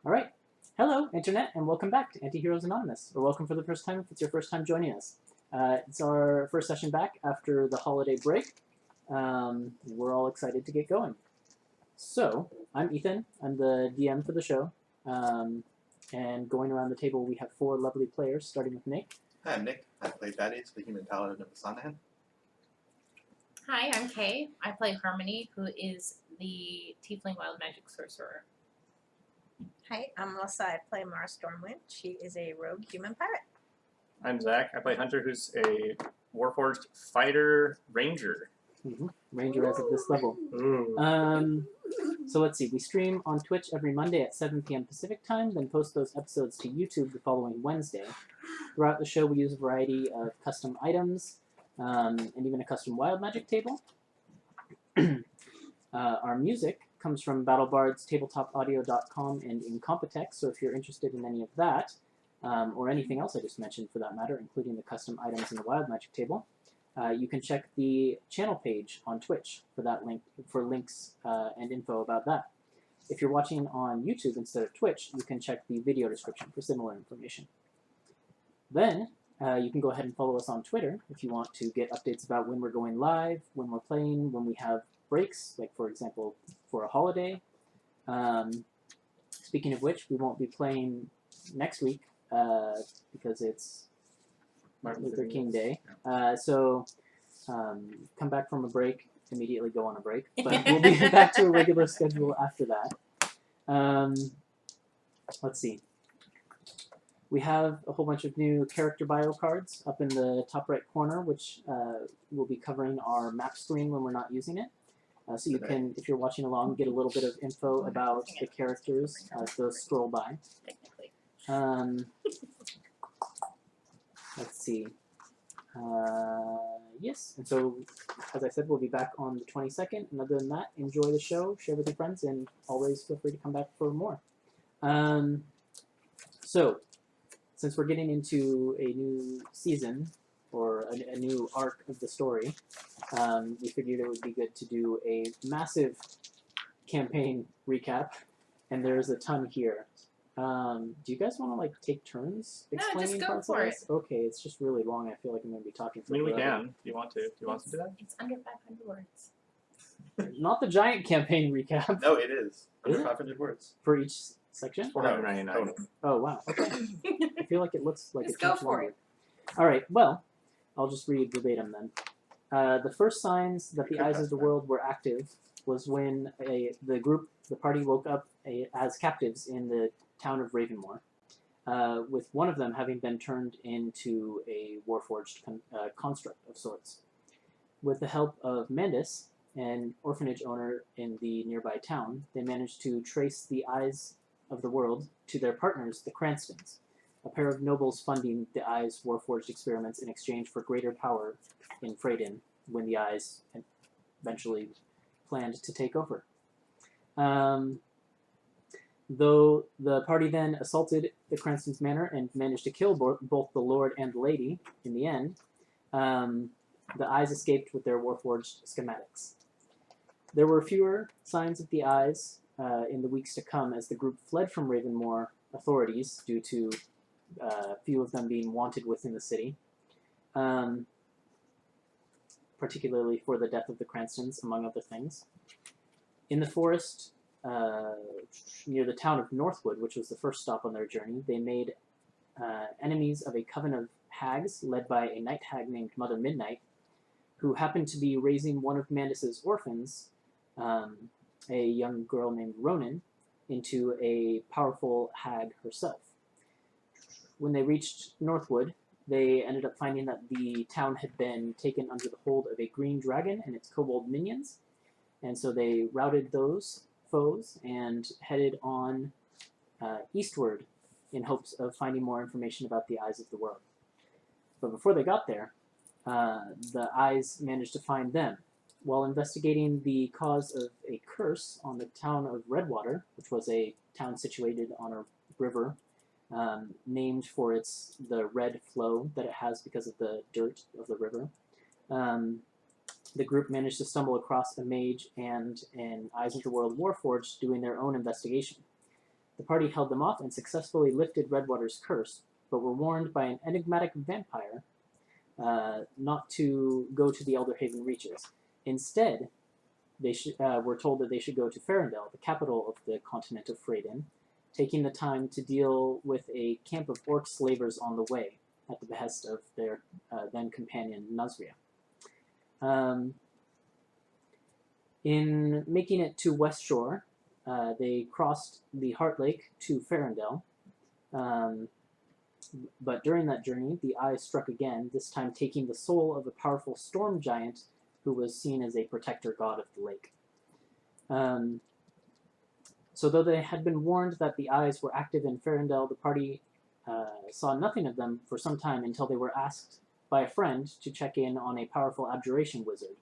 All right. Hello, Internet, and welcome back to Antiheroes Anonymous, or welcome for the first time if it's your first time joining us. It's our first session back after the holiday break. We're all excited to get going. So, I'm Ethan. I'm the DM for the show. And going around the table, we have four lovely players, starting with Nick. Hi, I'm Nick. I play Thaddeus, the human paladin of the Sanahan. Hi, I'm Kay. I play Harmony, who is the Tiefling Wild Magic Sorcerer. Hi, I'm Melissa. I play Mara Stormwind. She is a rogue human pirate. I'm Zach. I play Hunter, who's a Warforged fighter ranger. Ranger as of this level. Ooh. So let's see. We stream on Twitch every Monday at 7 p.m. Pacific time, then post those episodes to YouTube the following Wednesday. Throughout the show, we use a variety of custom items and even a custom wild magic table. Our music comes from BattleBards, TabletopAudio.com, and Incompetech, so if you're interested in any of that, or anything else I just mentioned for that matter, including the custom items in the wild magic table, you can check the channel page on Twitch for that link, for links and info about that. If you're watching on YouTube instead of Twitch, you can check the video description for similar information. Then, you can go ahead and follow us on Twitter if you want to get updates about when we're going live, when we're playing, when we have breaks, like for example, for a holiday. Speaking of which, we won't be playing next week because it's Martin Luther King Day. So come back from a break, immediately go on a break. But we'll be back to a regular schedule after that. Let's see. We have a whole bunch of new character bio cards up in the top right corner, which will be covering our map screen when we're not using it. So you can, if you're watching along, get a little bit of info about the characters as those scroll by. Let's see. Yes, and so, as I said, we'll be back on the 22nd. And other than that, enjoy the show, share with your friends, and always feel free to come back for more. So, since we're getting into a new season, or a new arc of the story, we figured it would be good to do a massive campaign recap, and there's a ton here. Do you guys want to like take turns explaining just go parts for of this? Okay, it's just really long. I feel like I'm going to be talking for I mean, we forever. can. Do you want to? Do you want to do that? It's under 500 words. Not the giant campaign recap No, it is. Is Under it? 500 words. for each section. 499. Total. Oh wow. Okay. I feel like it looks like Just it's go much for longer. it. All right. Well, I'll just read verbatim then. The first signs that the eyes of the world were active was when the party woke up as captives in the town of Ravenmoor, with one of them having been turned into a warforged construct of sorts. With the help of Mandus, an orphanage owner in the nearby town, they managed to trace the eyes of the world to their partners, the Cranstons, a pair of nobles funding the Eyes Warforged experiments in exchange for greater power in Freydin when the Eyes eventually planned to take over. Though the party then assaulted the Cranstons' manor and managed to kill both the Lord and the Lady in the end, the Eyes escaped with their Warforged schematics. There were fewer signs of the Eyes in the weeks to come as the group fled from Ravenmoor authorities due to few of them being wanted within the city, particularly for the death of the Cranstons, among other things. In the forest near the town of Northwood, which was the first stop on their journey, they made enemies of a coven of hags led by a night hag named Mother Midnight, who happened to be raising one of Mandus's orphans, a young girl named Ronan, into a powerful hag herself. When they reached Northwood, they ended up finding that the town had been taken under the hold of a green dragon and its kobold minions, and so they routed those foes and headed on eastward in hopes of finding more information about the Eyes of the World. But before they got there, the Eyes managed to find them. While investigating the cause of a curse on the town of Redwater, which was a town situated on a river named for the red flow that it has because of the dirt of the river, the group managed to stumble across a mage and an Eyes of the World Warforged doing their own investigation. The party held them off and successfully lifted Redwater's curse, but were warned by an enigmatic vampire not to go to the Elderhaven Reaches. Instead, they were told that they should go to Ferendel, the capital of the continent of Freydin, taking the time to deal with a camp of orc slavers on the way, at the behest of their then-companion Nazria. In making it to West Shore, they crossed the Heart Lake to Ferendel, but during that journey, the eye struck again, this time taking the soul of a powerful storm giant who was seen as a protector god of the lake. So though they had been warned that the eyes were active in Ferendel, the party saw nothing of them for some time until they were asked by a friend to check in on a powerful abjuration wizard.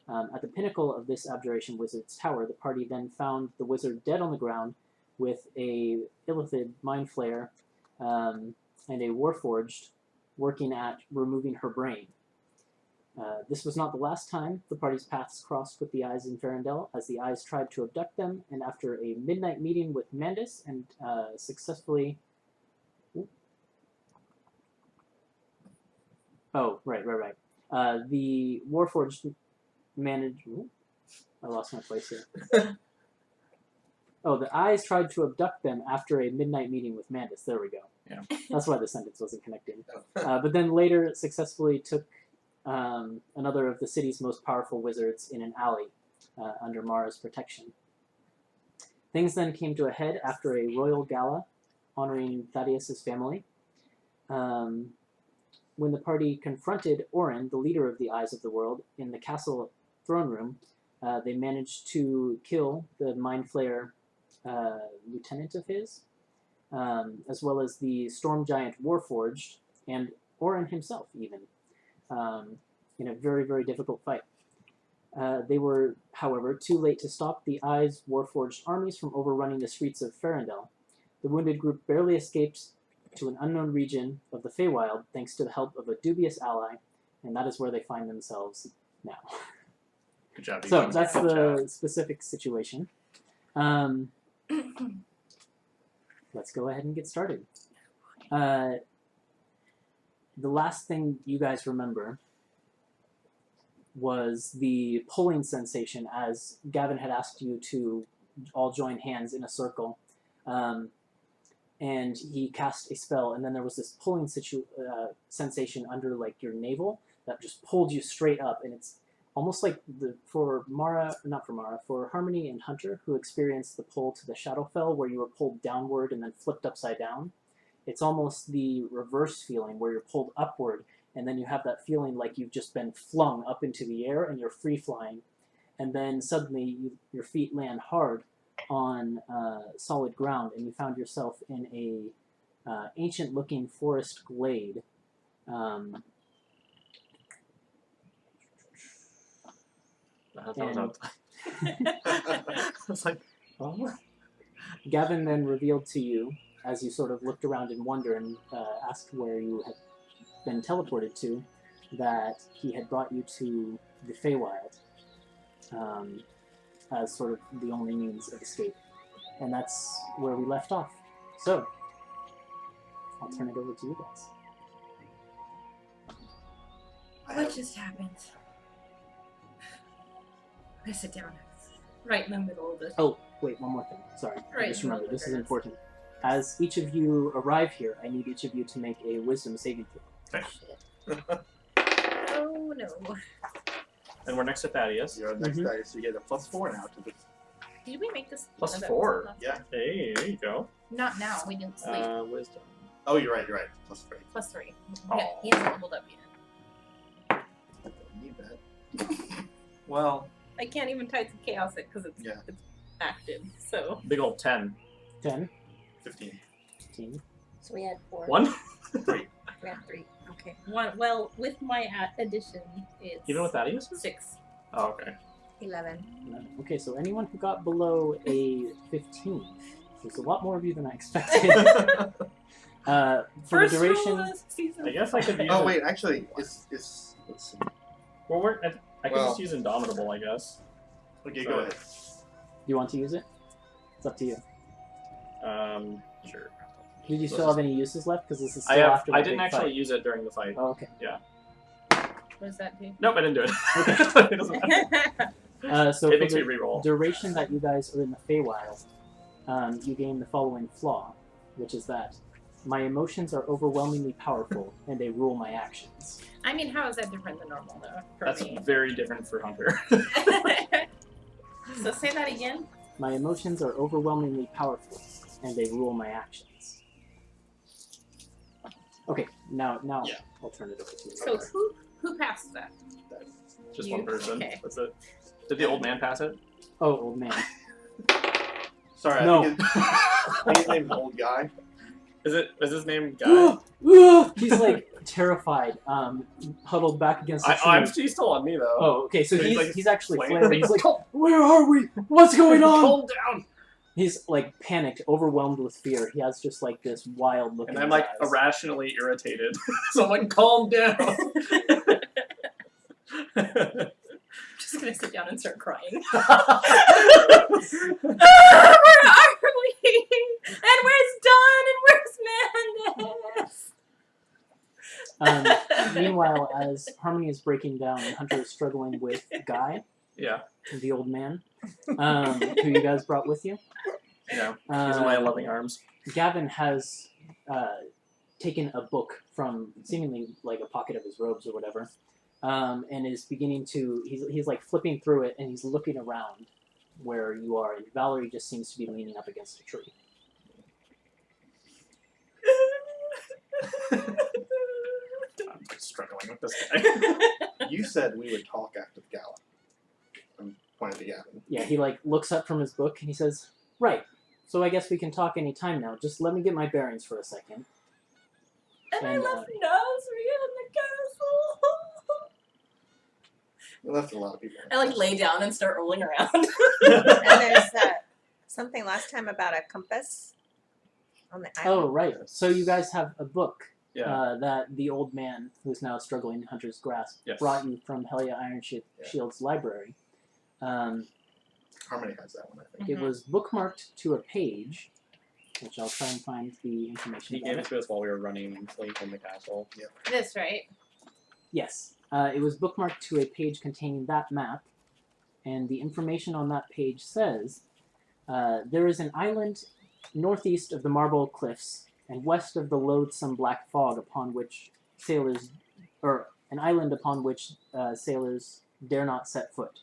At the pinnacle of this abjuration wizard's tower, the party then found the wizard dead on the ground with a illithid mind flayer and a warforged working at removing her brain. This was not the last time the party's paths crossed with the eyes in Ferendel, as the eyes tried to abduct them, and after a midnight meeting with Mandus and successfully... Oh, right. The warforged managed... I lost my place here. Oh, the eyes tried to abduct them after a midnight meeting with Mandus. There we go. Yeah. That's why the sentence wasn't connecting. But then later successfully took another of the city's most powerful wizards in an alley under Mara's protection. Things then came to a head after a royal gala honoring Thaddeus's family. When the party confronted Orin, the leader of the Eyes of the World, in the castle throne room, they managed to kill the Mind Flayer lieutenant of his, as well as the Storm Giant Warforged, and Orin himself, even, in a very, very difficult fight. They were, however, too late to stop the Eyes Warforged armies from overrunning the streets of Ferendel. The wounded group barely escaped to an unknown region of the Feywild thanks to the help of a dubious ally, and that is where they find themselves now. Good job. So that's the specific situation. Let's go ahead and get started. The last thing you guys remember was the pulling sensation as Gavin had asked you to all join hands in a circle. And he cast a spell, and then there was this pulling sensation under like your navel that just pulled you straight up, and it's almost like for Harmony and Hunter, who experienced the pull to the Shadowfell, where you were pulled downward and then flipped upside down. It's almost the reverse feeling, where you're pulled upward, and then you have that feeling like you've just been flung up into the air, and you're free flying, and then suddenly your feet land hard on solid ground, and you found yourself in a ancient-looking forest glade. It's like, oh. Gavin then revealed to you, as you sort of looked around in wonder and asked where you had been teleported to, that he had brought you to the Feywild as sort of the only means of escape. And that's where we left off. So, I'll turn it over to you guys. What just happened? I'm gonna sit down right in the middle of this. Oh, wait, one more thing. Sorry. Right, I just remembered. This is okay. important. As each of you arrive here, I need each of you to make a wisdom saving throw. Okay. Oh no. And we're next to Thaddeus. You're next guy, so you get a +4 now to this. Did we make this? Plus no, that 4. was last Yeah. time. Hey, there you go. Not now. We didn't sleep. Wisdom. Oh, you're right. +3. +3. Oh. Yeah, he hasn't leveled up yet. Don't need that. Well, I can't even type the chaos because it's active. So big old 10. 10, 15. 15. So we had 4. 1? 3. We had 3. Okay. one. Well, with my addition, it's Even with Thaddeus? 6. Oh, okay. 11. Okay, so anyone who got below a 15, there's a lot more of you than I expected. For First the duration, rule of season I guess I could use Oh it. wait, actually, it's let's see. Well, I could Well- just use Indomitable, I guess. Okay, So- go ahead. do you want to use it? It's up to you. Sure. Did you So still this have any uses left? Because this is I still have. after the I didn't big actually fight. use it during the fight. Oh, okay. What does that do? Nope, I didn't do it. Okay. It doesn't matter. So It for makes me the reroll. duration that you guys are in the Feywild, you gain the following flaw, which is that my emotions are overwhelmingly powerful and they rule my actions. I mean, how is that different than normal, though, for That's me? very different for Hunter. So say that again. My emotions are overwhelmingly powerful and they rule my actions. Okay, now Yeah. I'll turn it over to you. So who passed that? Just You? one person. Okay. That's it. Did the old man pass it? Oh, old man. Sorry, No. I think his name's Old Guy. Is his name Guy? He's like terrified, huddled back against the tree. He's still on me though. Oh, okay, so He's, he's like, actually flailing. flaring. He's like, where are we? What's going on? Calm down. He's like panicked, overwhelmed with fear. He has just like this wild look And in I'm his like eyes. irrationally irritated. So I'm like, calm down. I'm just gonna sit down and start crying. Where are we? And where's Dawn? And where's Mandus? Meanwhile, as Harmony is breaking down and Hunter is struggling with Guy, Yeah. the old man, who you guys brought with you, Yeah. He's in my loving arms. Gavin has taken a book from seemingly like a pocket of his robes or whatever, and is beginning to, he's like flipping through it and he's looking around where you are, and Valerie just seems to be leaning up against a tree. I'm struggling with this guy. You said we would talk after the gala. I'm pointing to Gavin. Yeah, he like looks up from his book and he says, right, so I guess we can talk any time now. Just let me get my bearings for a second. And I And, left Nasri in the castle. We left a lot of people. I like lay down and start rolling around. And there's something last time about a compass on the island. Oh, right. So you guys have a book Yeah. that the old man, who's now struggling in Hunter's grasp, Yes. brought you from Helia Shield's library. Harmony has that one, I think. It was bookmarked to a page, which I'll try and find the information He about gave it. it to us while we were running late from the castle. This, right? Yes. It was bookmarked to a page containing that map, and the information on that page says, there is an island northeast of the Marble Cliffs and west of the loathsome black fog upon which sailors dare not set foot.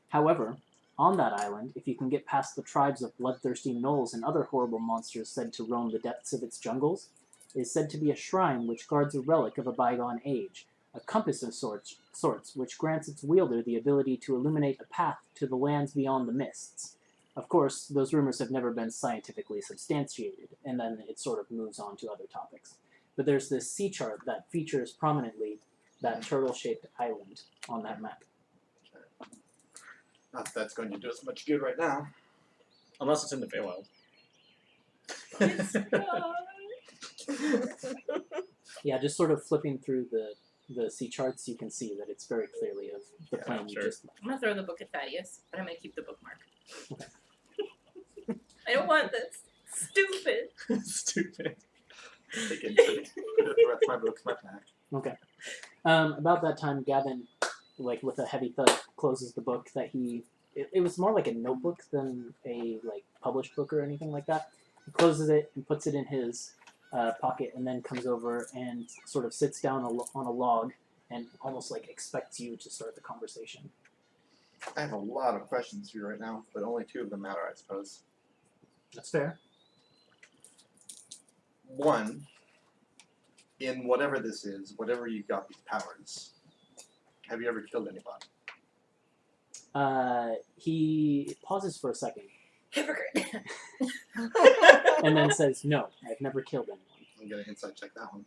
However, on that island, if you can get past the tribes of bloodthirsty gnolls and other horrible monsters said to roam the depths of its jungles, is said to be a shrine which guards a relic of a bygone age, a compass of sorts, which grants its wielder the ability to illuminate a path to the lands beyond the mists. Of course, those rumors have never been scientifically substantiated, and then it sort of moves on to other topics. But there's this sea chart that features prominently that turtle-shaped island on that map. Not that that's going to do us much good right now. Unless it's in the Feywild. It's Yeah, just sort of flipping through the sea charts, you can see that it's very clearly of the Yeah, plane you sure. just left. I'm gonna throw the book at Thaddeus, but I'm gonna keep the bookmark. Okay. I don't want this. Stupid. Stupid. Take it. Put the rest of my books in my pack. Okay. About that time, Gavin, like with a heavy thud, closes the book that it was more like a notebook than a like published book or anything like that. He closes it and puts it in his pocket, and then comes over and sort of sits down on a log and almost like expects you to start the conversation. I have a lot of questions for you right now, but only two of them matter, I suppose. That's fair. One, in whatever this is, whatever you got these powers, have you ever killed anybody? He pauses for a second Hypocrite. and then says, "No, I've never killed anyone." I'm gonna insight check that one.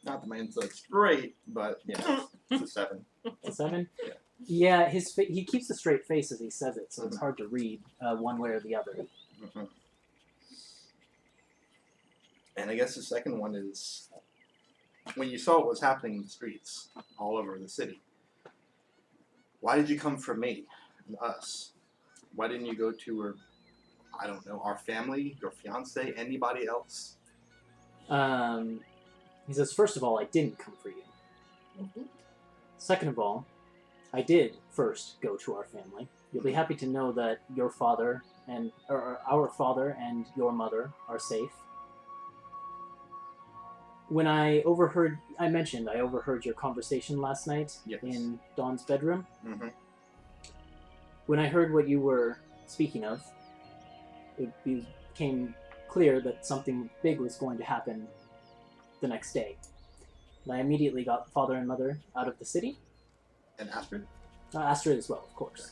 Not that my insight's great, but yeah, it's a 7. A 7? Yeah. Yeah, he keeps a straight face as he says it, so it's Mhm. hard to read one way or the other. Mm-hmm. And I guess the second one is, when you saw what was happening in the streets all over the city, why did you come for me and us? Why didn't you go to where I don't know, our family, your fiance, anybody else? He says, first of all, I didn't come for you. Mhm. Second of all, I did first go to our family. You'll be happy to know that your father or our father and your mother are safe. When I mentioned I overheard your conversation last night Yes. in Dawn's bedroom. Mm-hmm. When I heard what you were speaking of, it became clear that something big was going to happen the next day. And I immediately got father and mother out of the city. And Astrid? Astrid as well, of course.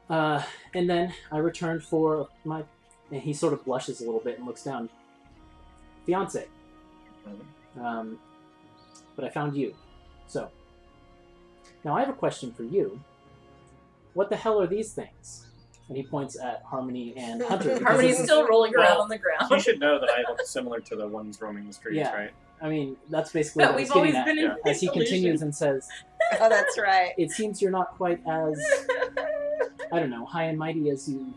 And then I returned for my... And he sort of blushes a little bit and looks down. Fiance. But I found you. So. Now I have a question for you. What the hell are these things? And he points at Harmony and Hunter. because Harmony's this is- still rolling around Well, on the ground. You should know that I look similar to the ones roaming the streets, Yeah. right? I mean, that's basically But what I we've was getting always at. been in As he continues and says, Oh, that's right. it seems you're not quite as, I don't know, high and mighty as you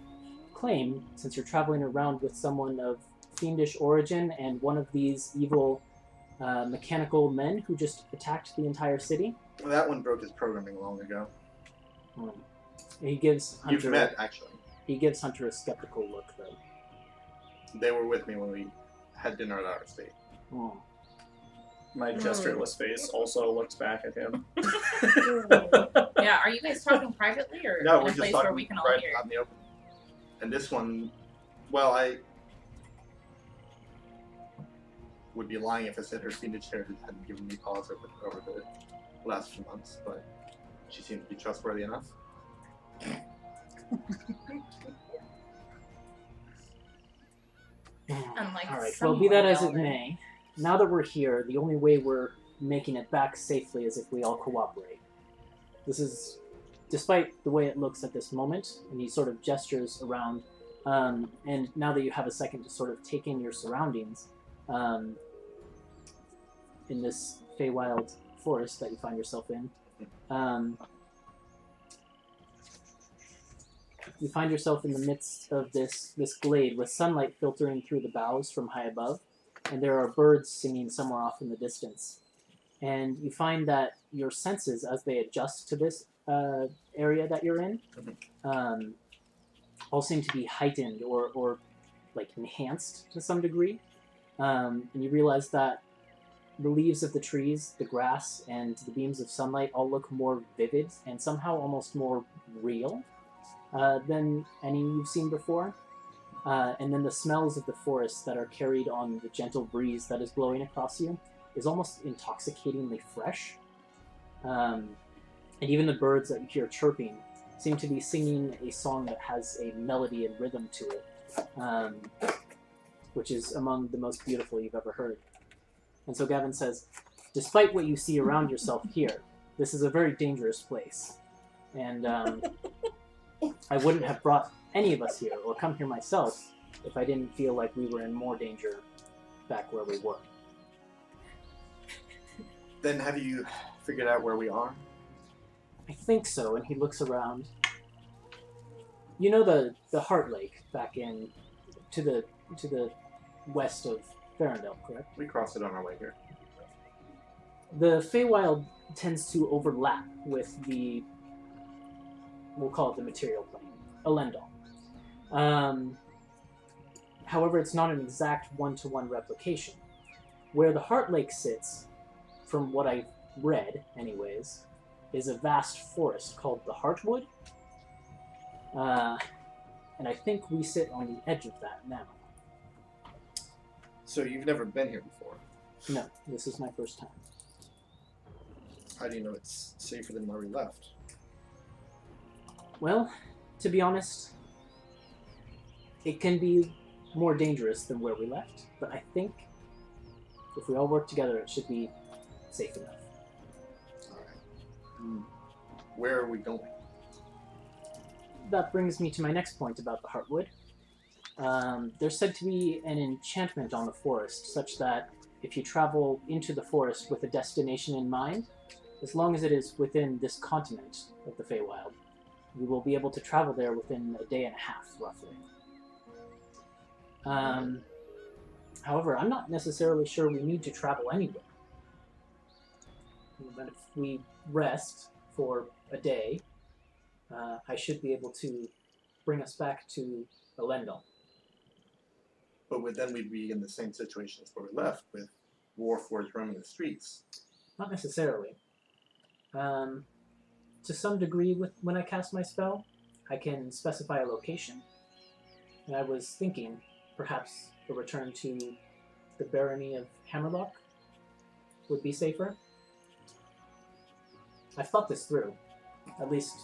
claim, since you're traveling around with someone of fiendish origin and one of these evil mechanical men who just attacked the entire city. Well, that one broke his programming long ago. He gives You've Hunter, met, actually. he gives Hunter a skeptical look, though. They were with me when we had dinner at our estate. Oh. My gestureless face also looks back at him. Yeah, are you guys talking privately or No, in we're a just place talking where we can all right hear? out in the open. And this one, well, I would be lying if I said her fiendish heritage hadn't given me pause over the last few months, but she seemed to be trustworthy enough. Unlike All right, some well, be that as it elder. may, now that we're here, the only way we're making it back safely is if we all cooperate. This is, despite the way it looks at this moment, and he sort of gestures around, and now that you have a second to sort of take in your surroundings, in this Feywild forest that you find yourself in, you find yourself in the midst of this glade with sunlight filtering through the boughs from high above, and there are birds singing somewhere off in the distance. And you find that your senses, as they adjust to this area that you're in, all seem to be heightened or like enhanced to some degree. And you realize that the leaves of the trees, the grass, and the beams of sunlight all look more vivid and somehow almost more real than any you've seen before. And then the smells of the forest that are carried on the gentle breeze that is blowing across you is almost intoxicatingly fresh. And even the birds that you hear chirping seem to be singing a song that has a melody and rhythm to it, which is among the most beautiful you've ever heard. And so Gavin says, despite what you see around yourself here, this is a very dangerous place. And I wouldn't have brought any of us here or come here myself if I didn't feel like we were in more danger back where we were. Then have you figured out where we are? I think so, and he looks around. You know the Heart Lake back in to the west of Ferendel, correct? We crossed it on our way here. The Feywild tends to overlap with the, we'll call it the material plane, Elendil. However, it's not an exact one-to-one replication. Where the Heart Lake sits, from what I've read anyways, is a vast forest called the Heartwood. And I think we sit on the edge of that now. So you've never been here before. No, this is my first time. How do you know it's safer than where we left? Well, to be honest, it can be more dangerous than where we left, but I think if we all work together, it should be safe enough. Alright. Where are we going? That brings me to my next point about the Heartwood. There's said to be an enchantment on the forest, such that if you travel into the forest with a destination in mind, as long as it is within this continent of the Feywild, We will be able to travel there within a day and a half, roughly. However, I'm not necessarily sure we need to travel anywhere. But if we rest for a day, I should be able to bring us back to Elendil. But then we'd be in the same situation as where we left, with Warforged roaming the streets. Not necessarily. To some degree, when I cast my spell, I can specify a location. And I was thinking, perhaps a return to the barony of Hammerlock would be safer. I've thought this through, at least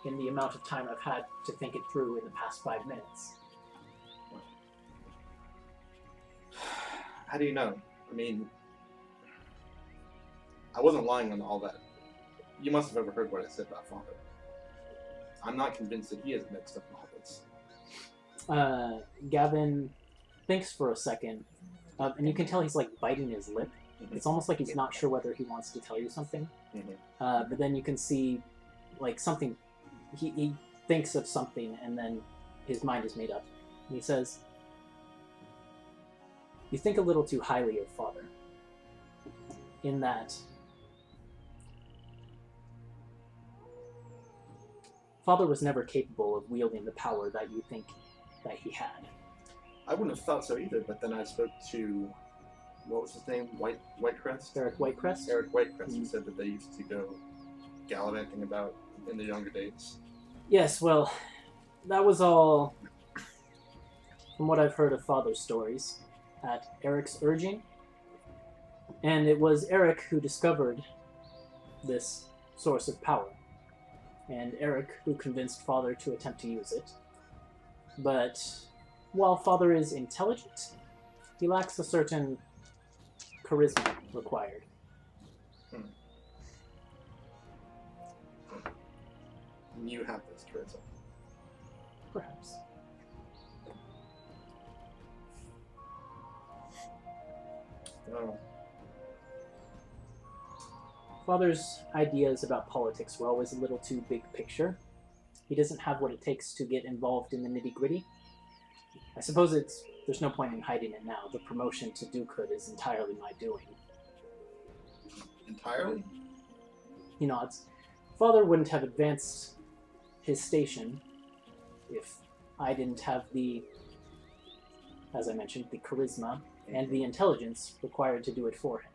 in the amount of time I've had to think it through in the past 5 minutes. How do you know? I mean, I wasn't lying on all that. You must have overheard what I said about Father. I'm not convinced that he is mixed up in all this. Gavin thinks for a second, and you can tell he's like biting his lip. It's almost like he's not sure whether he wants to tell you something. But then you can see, like, something. He thinks of something, and then his mind is made up. And he says, "You think a little too highly of Father. In that, Father was never capable of wielding the power that you think that he had." I wouldn't have thought so either, but then I spoke to, what was his name? Whitecrest? Eric Whitecrest? Eric Whitecrest, who said that they used to go gallivanting about in the younger days. Yes, well, that was all from what I've heard of Father's stories at Eric's urging. And it was Eric who discovered this source of power. And Eric who convinced Father to attempt to use it. But while Father is intelligent, he lacks a certain charisma required. And you have this charisma. Perhaps. Oh. Father's ideas about politics were always a little too big picture. He doesn't have what it takes to get involved in the nitty-gritty. I suppose there's no point in hiding it now. The promotion to Dukehood is entirely my doing. Entirely? He nods. Father wouldn't have advanced his station if I didn't have the, as I mentioned, the charisma and the intelligence required to do it for him.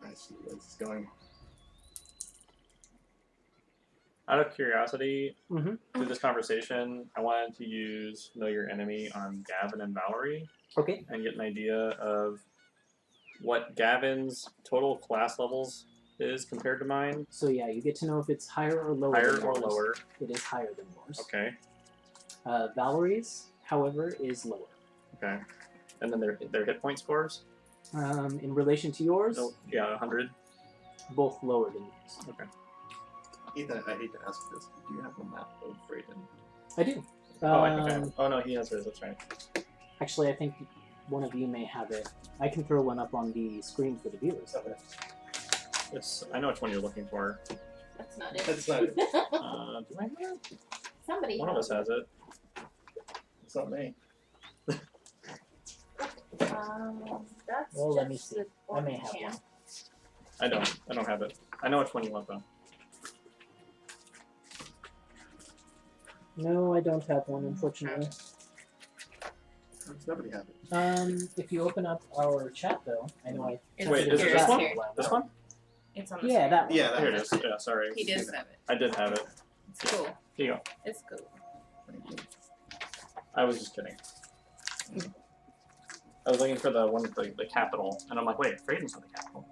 I see where this is going. Out of curiosity, Mhm. through this conversation, I wanted to use Know Your Enemy on Gavin and Valerie Okay. and get an idea of what Gavin's total class levels is compared to mine. So yeah, you get to know if it's higher or lower. Higher than or yours. lower. It is higher than yours. Okay. Valerie's, however, is lower. Okay. And then their hit point scores? In relation to yours, Oh, yeah, 100. both lower than yours. Okay. Ethan, I hate to ask this, but do you have a map of Raiden? I do. Oh, I think I have. Oh, no, he has his. That's right. Actually, I think one of you may have it. I can throw one up on the screen for the viewers. I know which one you're looking for. That's not it. That's not it. Do I have it? Somebody. One of us has it. It's not me. That's Well, let me just see. the I may have Chant. one. I don't have it. I know which one you want, though. No, I don't have one, unfortunately. Does nobody have it? If you open up our chat, though, I know I. It's Wait, tested is it it for this that one? a while This back. one? It's on the Yeah, screen. that one. Yeah, that Here it one. is. Yeah, sorry. He does have it. I did have it. It's cool. Here you go. It's cool. I was just kidding. I was looking for the one with the capital, and I'm like, wait, Freyden's not the capital.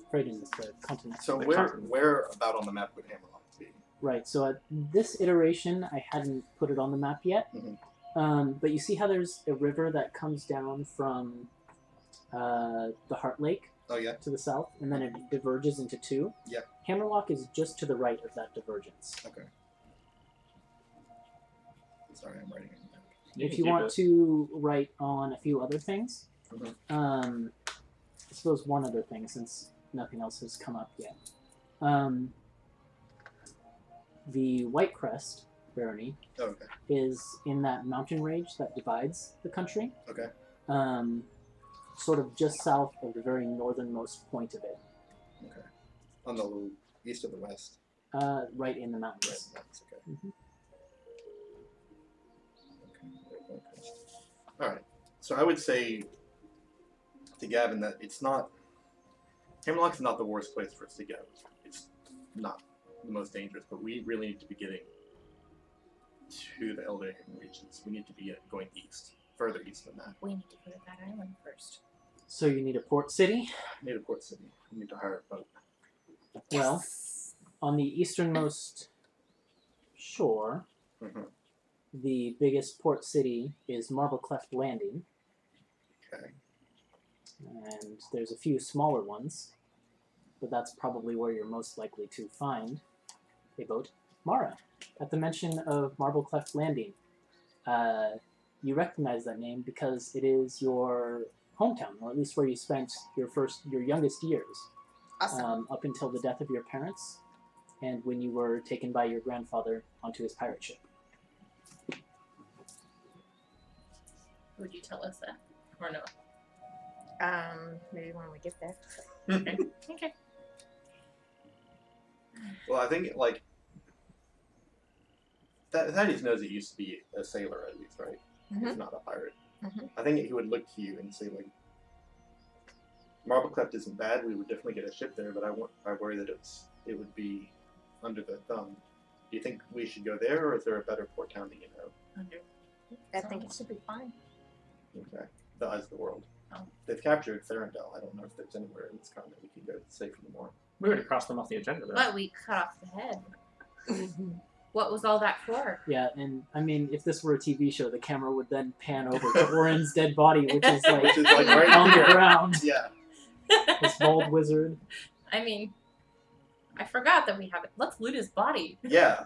Freyden is the continent. So The where continent. where about on the map would Hammerlock be? Right, so at this iteration, I hadn't put it on the map yet. But you see how there's a river that comes down from the Heart Lake Oh yeah? to the south, and then it diverges into two? Yep. Hammerlock is just to the right of that divergence. Okay. Sorry, I'm writing it down. If you want to write on a few other things, Mhm. I suppose one other thing, since nothing else has come up yet. The White Crest barony Okay. is in that mountain range that divides the country. Okay. Sort of just south of the very northernmost point of it. Okay. On the little east or the west? Right in the mountains. Right, that's okay. Mm-hmm. Okay. Alright. So I would say to Gavin that it's not... Hammerlock is not the worst place for us to go. It's not the most dangerous, but we really need to be getting to the Eldarin regions. We need to be going east. Further east than that. We need to go to that island first. So you need a port city? We need a port city. We need to hire a boat. Well, on the easternmost shore, the biggest port city is Marble Cleft Landing. Okay. And there's a few smaller ones, but that's probably where you're most likely to find a boat. Mara, at the mention of Marble Cleft Landing, you recognize that name because it is your hometown, or at least where you spent your youngest years. Awesome. Up until the death of your parents, and when you were taken by your grandfather onto his pirate ship. Would you tell us that? Or no? Maybe when we get there. Okay. Okay. Well, I think, like, Thaddeus knows he used to be a sailor, at least, right? If not a pirate. I think he would look to you and say, like, Marble Cleft isn't bad, we would definitely get a ship there, but I worry that it would be under the thumb. Do you think we should go there, or is there a better port town that you know? Under. I think it should be fine. Okay. The eyes of the world. Oh. They've captured Ferendel. I don't know if there's anywhere in this continent we can go safe anymore. We already crossed them off the agenda, though. But we cut off the head. What was all that for? Yeah, and I mean, if this were a TV show, the camera would then pan over to Orin's dead body, which is like right on the here. ground. Yeah. This bald wizard. I mean, I forgot that we have it. Let's loot his body. Yeah.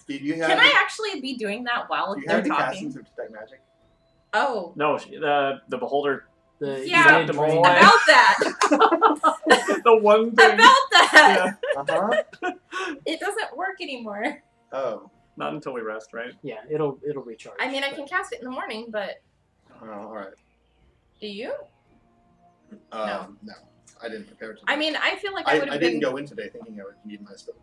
Did you have Can I actually be doing that while do you they're have the talking? castings of Detect Magic? Oh. No, the beholder. Yeah, dead about drain. About that. The one thing. About that. Yeah. Uh-huh. It doesn't work anymore. Oh. Not until we rest, right? Yeah, it'll recharge. I mean, I but- can cast it in the morning, but Oh, alright. do you? No. I didn't prepare today. I mean, I feel like I would I have didn't been. go in today thinking I would need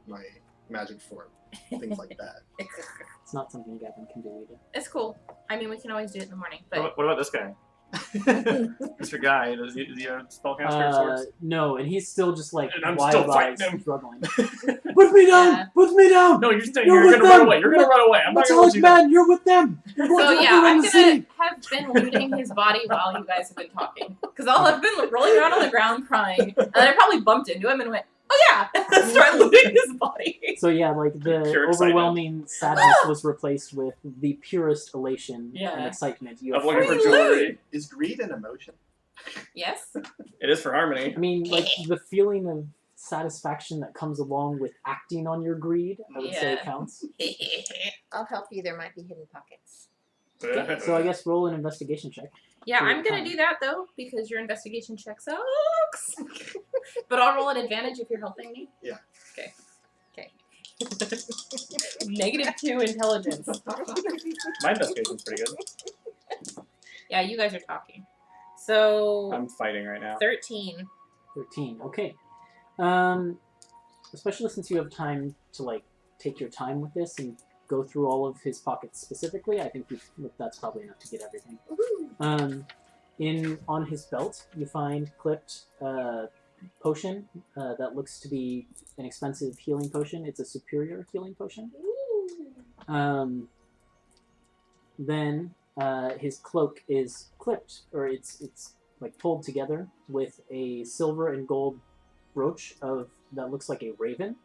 my magic for things like that. It's not something Gavin can do either. It's cool. I mean, we can always do it in the morning, but What about this guy? Mr. Guy, is he a spellcaster of sorts? No, and he's still just like And I'm still wild-eyed, fighting him. struggling. Put me down! Yeah. Put me down! No, you're staying You're here. You're with gonna run them. away. You're gonna run away. I'm not gonna let Metallic you go. Man, you're with them! You're going so to yeah, overrun I'm the gonna city! have been looting his body while you guys have been talking, because I've been rolling around on the ground crying, and then I probably bumped into him and went, "Oh yeah!" and started looting his body. So yeah, like the Pure overwhelming sadness was replaced with the purest elation Yeah. and excitement. You I'm have looking for Free jewelry. Is greed an emotion? Yes. It is for Harmony. I mean, like the feeling of satisfaction that comes along with acting on your greed, I would say Yeah. counts. I'll help you. There might be hidden pockets. Okay, so I guess roll an investigation check. Yeah, I'm gonna Fine. do that though because your investigation check sucks. But I'll roll an advantage if you're helping me. Yeah. Okay. Okay. -2 intelligence. My investigation's pretty good. Yeah, you guys are talking. So I'm fighting right now. 13. 13. Okay. Especially since you have time to like take your time with this and go through all of his pockets specifically, I think that's probably enough to get everything. On his belt, you find clipped potion that looks to be an expensive healing potion. It's a superior healing potion. Then his cloak is clipped, or it's like pulled together with a silver and gold brooch that looks like a raven,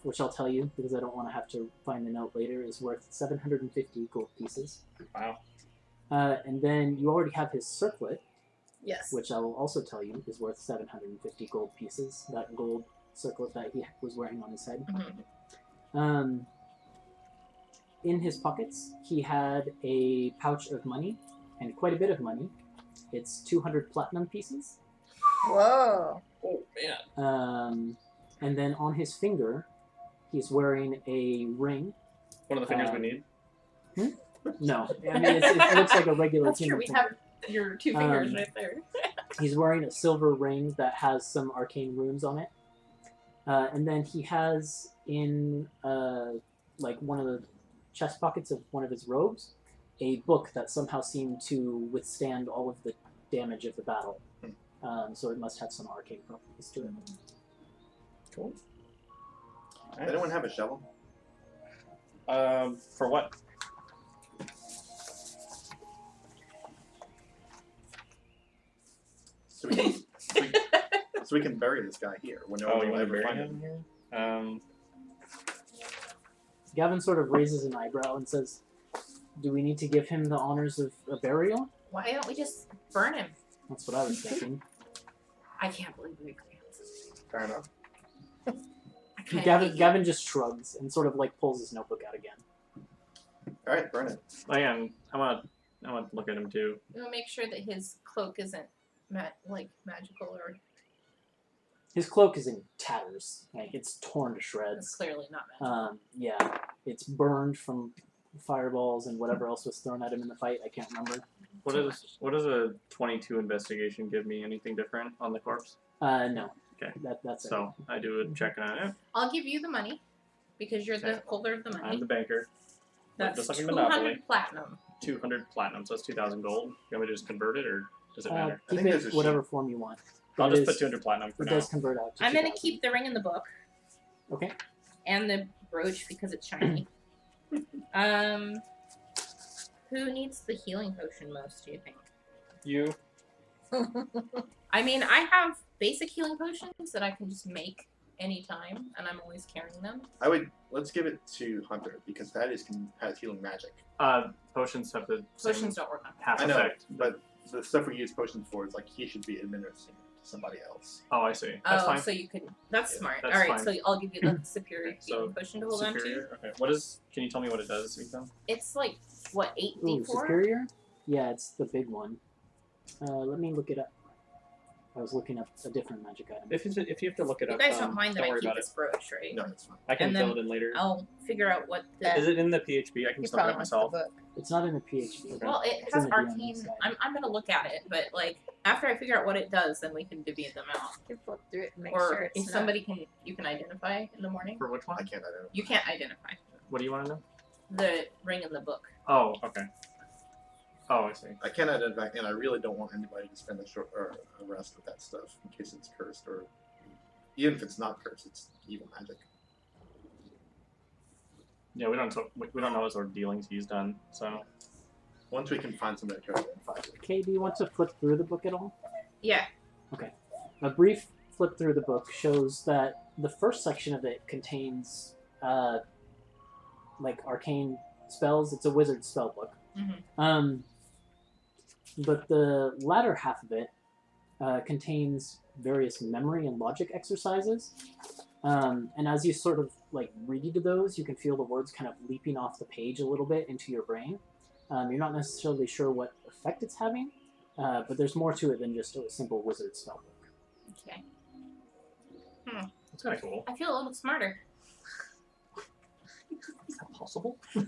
which I'll tell you because I don't want to have to find the note later, is worth 750 gold pieces. Wow. And then you already have his circlet, Yes. which I will also tell you is worth 750 gold pieces. That gold circlet that he was wearing on his head. Mhm. In his pockets, he had a pouch of money, and quite a bit of money. It's 200 platinum pieces. Whoa. Oh man. And then on his finger, He's wearing a ring. One of the fingers we need. No, I mean it looks like a regular That's true. human We finger. have your 2 fingers right there. He's wearing a silver ring that has some arcane runes on it. And then he has in like one of the chest pockets of one of his robes a book that somehow seemed to withstand all of the damage of the battle. So it must have some arcane properties to it. Cool. Does anyone have a shovel? For what? So we can bury this guy here when no Oh, one you will want to ever bury find him him. here? Gavin sort of raises an eyebrow and says, "Do we need to give him the honors of a burial?" Why don't we just burn him? That's what I was thinking. I can't believe we agreed. Fair enough. I kinda hate you. Gavin just shrugs and sort of like pulls his notebook out again. All right, burn it. I want to look at him too. We'll make sure that his cloak isn't magical or His cloak is in tatters. Like, it's torn to it's shreds. clearly not magical. Yeah, it's burned from fireballs and whatever else was thrown at him in the fight. I can't remember. What does a 22 investigation give me? Anything different on the corpse? No. Okay. That's it. So I do a check on it. I'll give you the money because you're the Okay. holder of the I'm money. the banker. That's just like a Monopoly. 200 platinum. 200 platinum, so that's 2,000 gold. You want me to just convert it, or does it matter? Keep think there's it a whatever form you want. I'll It just is- put 200 platinum for It now. does convert out to I'm gonna 2,000. keep the ring in the book Okay. and the brooch because it's shiny. Who needs the healing potion most? Do you think? You. I mean, I have basic healing potions that I can just make anytime, and I'm always carrying them. Let's give it to Hunter because that has healing magic. Potions have the same Potions don't work on half I know, effect. but the stuff we use potions for is like he should be administering it to somebody else. Oh, I see. That's Oh, fine. so you could. That's Yeah, smart. that's All right, fine. so I'll give you the superior So, healing potion to hold on to. Superior. Okay. What is? Can you tell me what it does, Ethan? It's like what Ooh, 8d4? superior? Yeah, it's the big one. Let me look it up. I was looking up a different magic item. If you have to look it You up, guys don't mind that don't I worry keep about this brooch, right? No, it's fine. I can and fill then it in later. I'll figure out what the. Is it in the PHP? I can He still probably it wants the myself. book. It's not in the PHP. Okay. Well, it It's has in the DM's arcane. guide. I'm gonna look at it, but like after I figure out what it does, then we can divvy them out. You flip through it and make Or sure it's if not. somebody you can identify in the morning. For which one? I can't identify. You can't identify What do you want to know? the ring in the book. Oh, okay. Oh, I see. I can't identify, and I really don't want anybody to spend a rest with that stuff in case it's cursed, or even if it's not cursed, it's evil magic. Yeah, we don't know what sort of dealings he's done. So Once we can find somebody to identify it. Okay, do you want to flip through the book at all? Yeah. A brief flip through the book shows that the first section of it contains like arcane spells. It's a wizard spell book. Mhm. But the latter half of it contains various memory and logic exercises. And as you sort of like read those, you can feel the words kind of leaping off the page a little bit into your brain. You're not necessarily sure what effect it's having, but there's more to it than just a simple wizard spell book. Okay. it's kind of cool. I feel a little smarter. Is that possible? I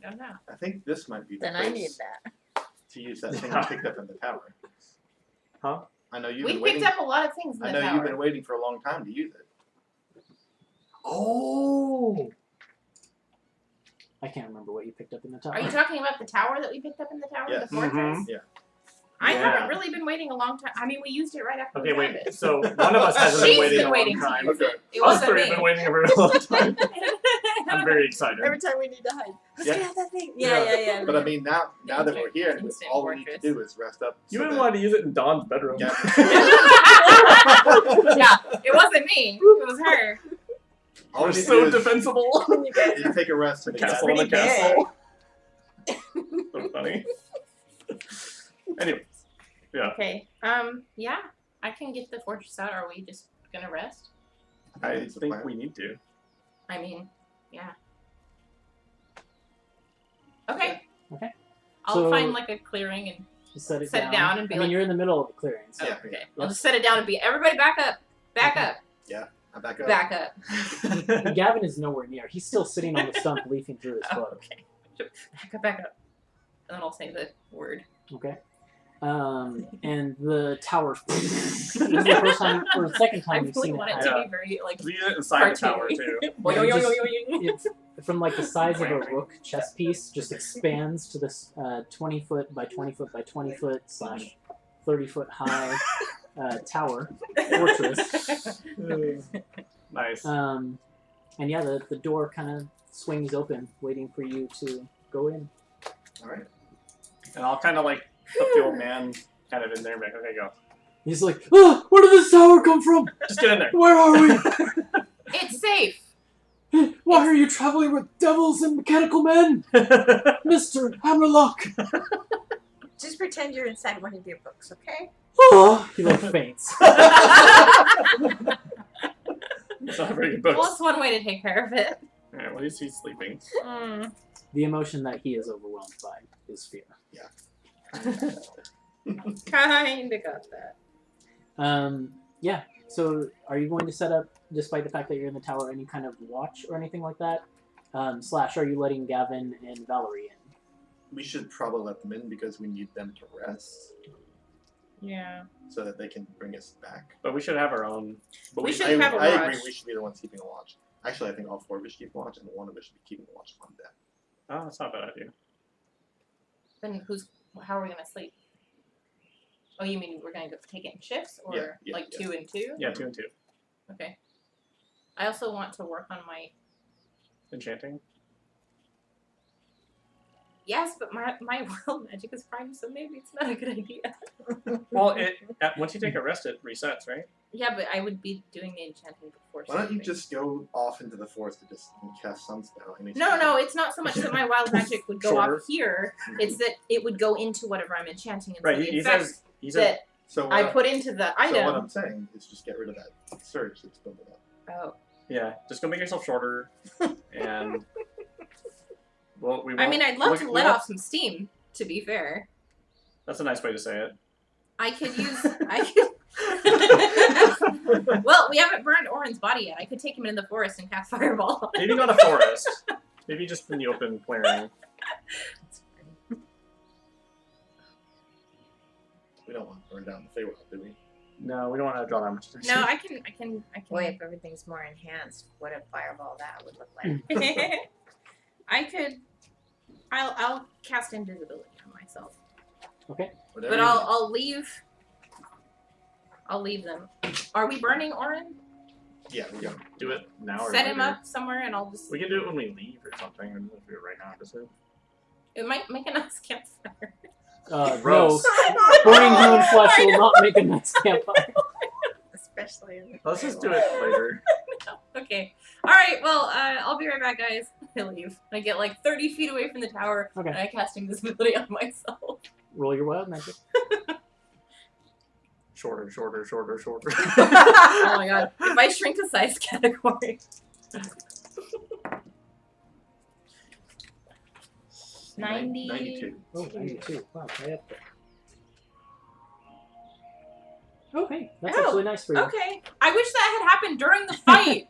don't know. I think this might be the Then I need place that. to use that thing I picked up in the tower. Huh? I know you've We been picked waiting. up a lot of things in the I know tower. you've been waiting for a long time to use it. Oh. I can't remember what you picked up in the tower. Are you talking about the tower that we picked up in the tower? Yes. The fortress? Yeah. I Yeah. haven't really been waiting a long time. I mean, we used it right after Okay, we found wait. it. So one of us hasn't She's been waiting been a long waiting to time. use Okay. it. It Us wasn't three me. have been waiting a very long time. I'm very excited. Every time we need to hide. Let's Yeah. get out that thing. Yeah. Yeah. But I mean, now that we're here, Instant all we need to fortress. do is rest up. You so wouldn't that- want to use it in Dawn's bedroom. Yeah. Yeah, it wasn't me. It was her. All We're we need to so do is defensible. is take a rest The and castle in the pretty big. castle. So funny. Anyways, yeah. Okay. Yeah. I can get the fortress out. Are we just gonna rest? I That's the think plan. we need to. I mean, yeah. Okay. Okay. I'll So- find like a clearing and Just set it Set it down. down and be I mean, like- you're in the middle of a clearing. So Yeah. okay. I'll just set it down and be everybody back up. Back up. I back up. Back up. Gavin is nowhere near. He's still sitting on the stump, leafing through his Oh, book. okay. Back up. And then I'll say the word. Okay. And the tower. This is the first time or the second I time we've really seen want it. it to be very like We did it inside the tower cartoony. too. Boing, boing, boing, boing, boing. It's from like the size of a rook chess piece, just expands to this 20 foot by 20 foot by 20 foot / 30 foot high tower fortress. Nice. And yeah, the door kind of swings open, waiting for you to go in. All right. And I'll kind of like put the old man kind of in there and be like, okay, go. He's like, oh, where did this tower come from? Just get in there. Where are we? It's safe. Why are you traveling with devils and mechanical men? Mr. Hammerlock! Just pretend you're inside one of your books, okay? Oh, he like faints. It's not a very good book. Well, it's one way to take care of it. Alright, well, he's sleeping. The emotion that he is overwhelmed by is fear. Kinda got that. Yeah. So, are you going to set up, despite the fact that you're in the tower, any kind of watch or anything like that? / are you letting Gavin and Valerie in? We should probably let them in because we need them to rest Yeah. so that they can bring us back. But we should have our own. But We we should I, have a I watch. agree. We should be the ones keeping a watch. Actually, I think all 4 of us should keep a watch, and one of us should be keeping a watch on deck. Oh, that's not a bad idea. Then how are we gonna sleep? Oh, you mean we're gonna go take it in shifts or Yeah, like yeah. 2 and 2? Yeah, 2 and 2. Okay. I also want to work on my Enchanting. yes, but my world magic is prime, so maybe it's not a good idea. Well, once you take a rest, it resets, right? Yeah, but I would be doing the enchanting before. Why don't you sleeping. just go off into the forest and just cast some spell? No, it's not so much that my wild magic would go Shorter. off here. It's that it would go into whatever I'm enchanting, and Right. so the He effects says. He says. that So I put into the So what item. I'm saying is just get rid of that surge that's building up. Oh, Yeah. Just go make yourself shorter, and. Well, we. I won't- mean, I'd love we- to we let won't- off some steam. To be fair, That's a nice way to say it. I could use. Well, we haven't burned Orin's body yet. I could take him in the forest and cast fireball. Maybe not a forest. Maybe just in the open clearing. We don't want to burn down the Feywild, do we? No, we don't want to draw that much attention. No, I can. Boy, if everything's more enhanced, what a fireball that would look like. I could. I'll cast invisibility on myself, Okay. Whatever but you I'll leave. I'll leave them. Are we burning Orin? Yeah, we're going. Do it now or Set him later. up somewhere, and I'll just. We can do it when we leave or something. Or do it right now, just it. It might make a nice campfire. No, Gross. burning human flesh I will know. not make a nice campfire. Especially in the Let's just do it later. Okay. All right. Well, I'll be right back, guys. I leave. I get like 30 feet away from the tower, Okay. and I cast invisibility on myself. Roll your wild magic. Shorter, shorter, shorter, shorter. Oh my god! If I shrink a size category. 92. Oh, 92. Wow, right up there. Okay, that's Oh, actually nice for you. Okay. I wish that had happened during the fight.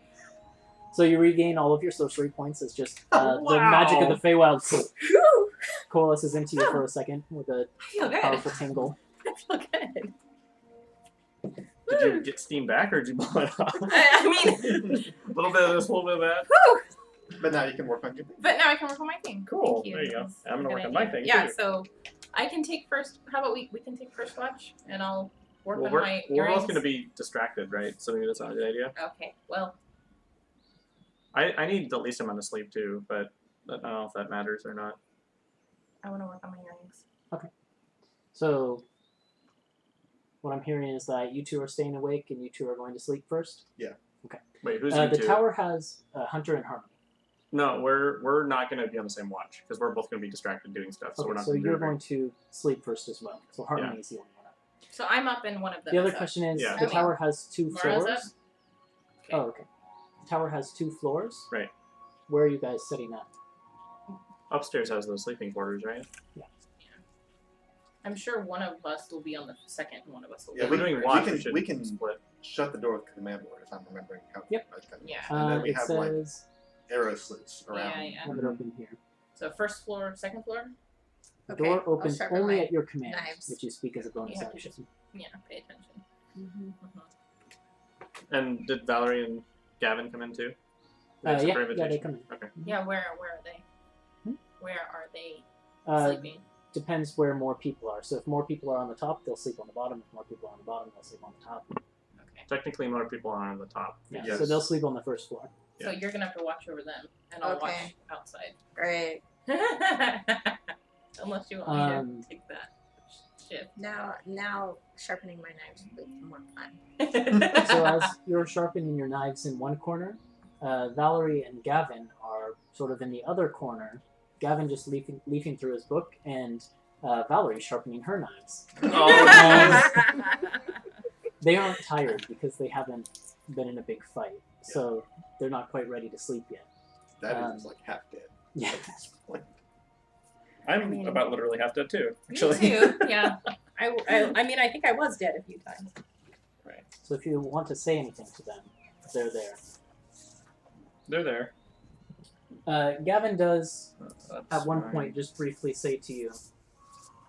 So you regain all of your sorcery points as just the Wow. magic of the Feywild Whew. coalesces into you for a second with a I feel good. powerful tingle. I feel good. Did you get steam back or did you blow it off? I mean, A little bit of this, a little bit of that. But now you can work on your thing. but now I can work on my thing. Cool. Thank you. There you go. That's I'm gonna a work good on my idea. thing, Yeah. too. So I can take first. How about we can take first watch, and I'll work Well, on we're my both earrings. going to be distracted, right? So maybe that's not a good idea. Okay. Well, I need the least amount of sleep too, but I don't know if that matters or not. I want to work on my earrings. So what I'm hearing is that you two are staying awake and you two are going to sleep first. Wait, who's The you two? tower has Hunter and Harmony. No, we're not going to be on the same watch because we're both going to be distracted doing stuff. So we're Okay, not. so gonna do you're it. going to sleep first as well. So Harmony Yeah. is the only one up. So I'm up in one of them. The other so- question is, Yeah. the Okay. tower has 2 Mara's floors. up? Okay. Oh, okay. The tower has 2 floors. Right. Where are you guys setting up? Upstairs has those sleeping quarters, right? I'm sure one of us will be on the second, and one of us will be Yeah, If on we're the doing first. watch, we we should can split. shut the door with command word, if I'm remembering how. Yep. Yeah. And then we it have like says, arrow slits around. Yeah. I have it open here. So first floor, second floor. The Okay, door I'll opens sharpen only my at your command, knives. which you speak as a bonus Yeah. action. Yeah, pay attention. Mhm. And did Valerie and Gavin come in too? They Yeah, accept our they invitation? come in. Okay. Yeah, where are they? Hmm? Where are they Uh, sleeping? depends where more people are. So if more people are on the top, they'll sleep on the bottom. If more people are on the bottom, they'll sleep on the top. Okay. Technically, more people are on the top. Yeah. Yes. So they'll sleep on the first floor. So you're gonna have to watch over them, and I'll Okay. watch outside. Great. Unless you want me to take that shift. Now sharpening my knives will be more fun. So as you're sharpening your knives in one corner, Valerie and Gavin are sort of in the other corner. Gavin just leafing through his book, and Valerie sharpening her knives. They aren't tired because they haven't been in a big fight, so they're not quite ready to sleep yet. That is like half dead. Yeah. At this point. I'm about literally half dead too. Me Actually. too. Yeah. I mean, I think I was dead a few times. Right. So if you want to say anything to them, they're there. They're there. Gavin does, That's at one fine. point, just briefly say to you,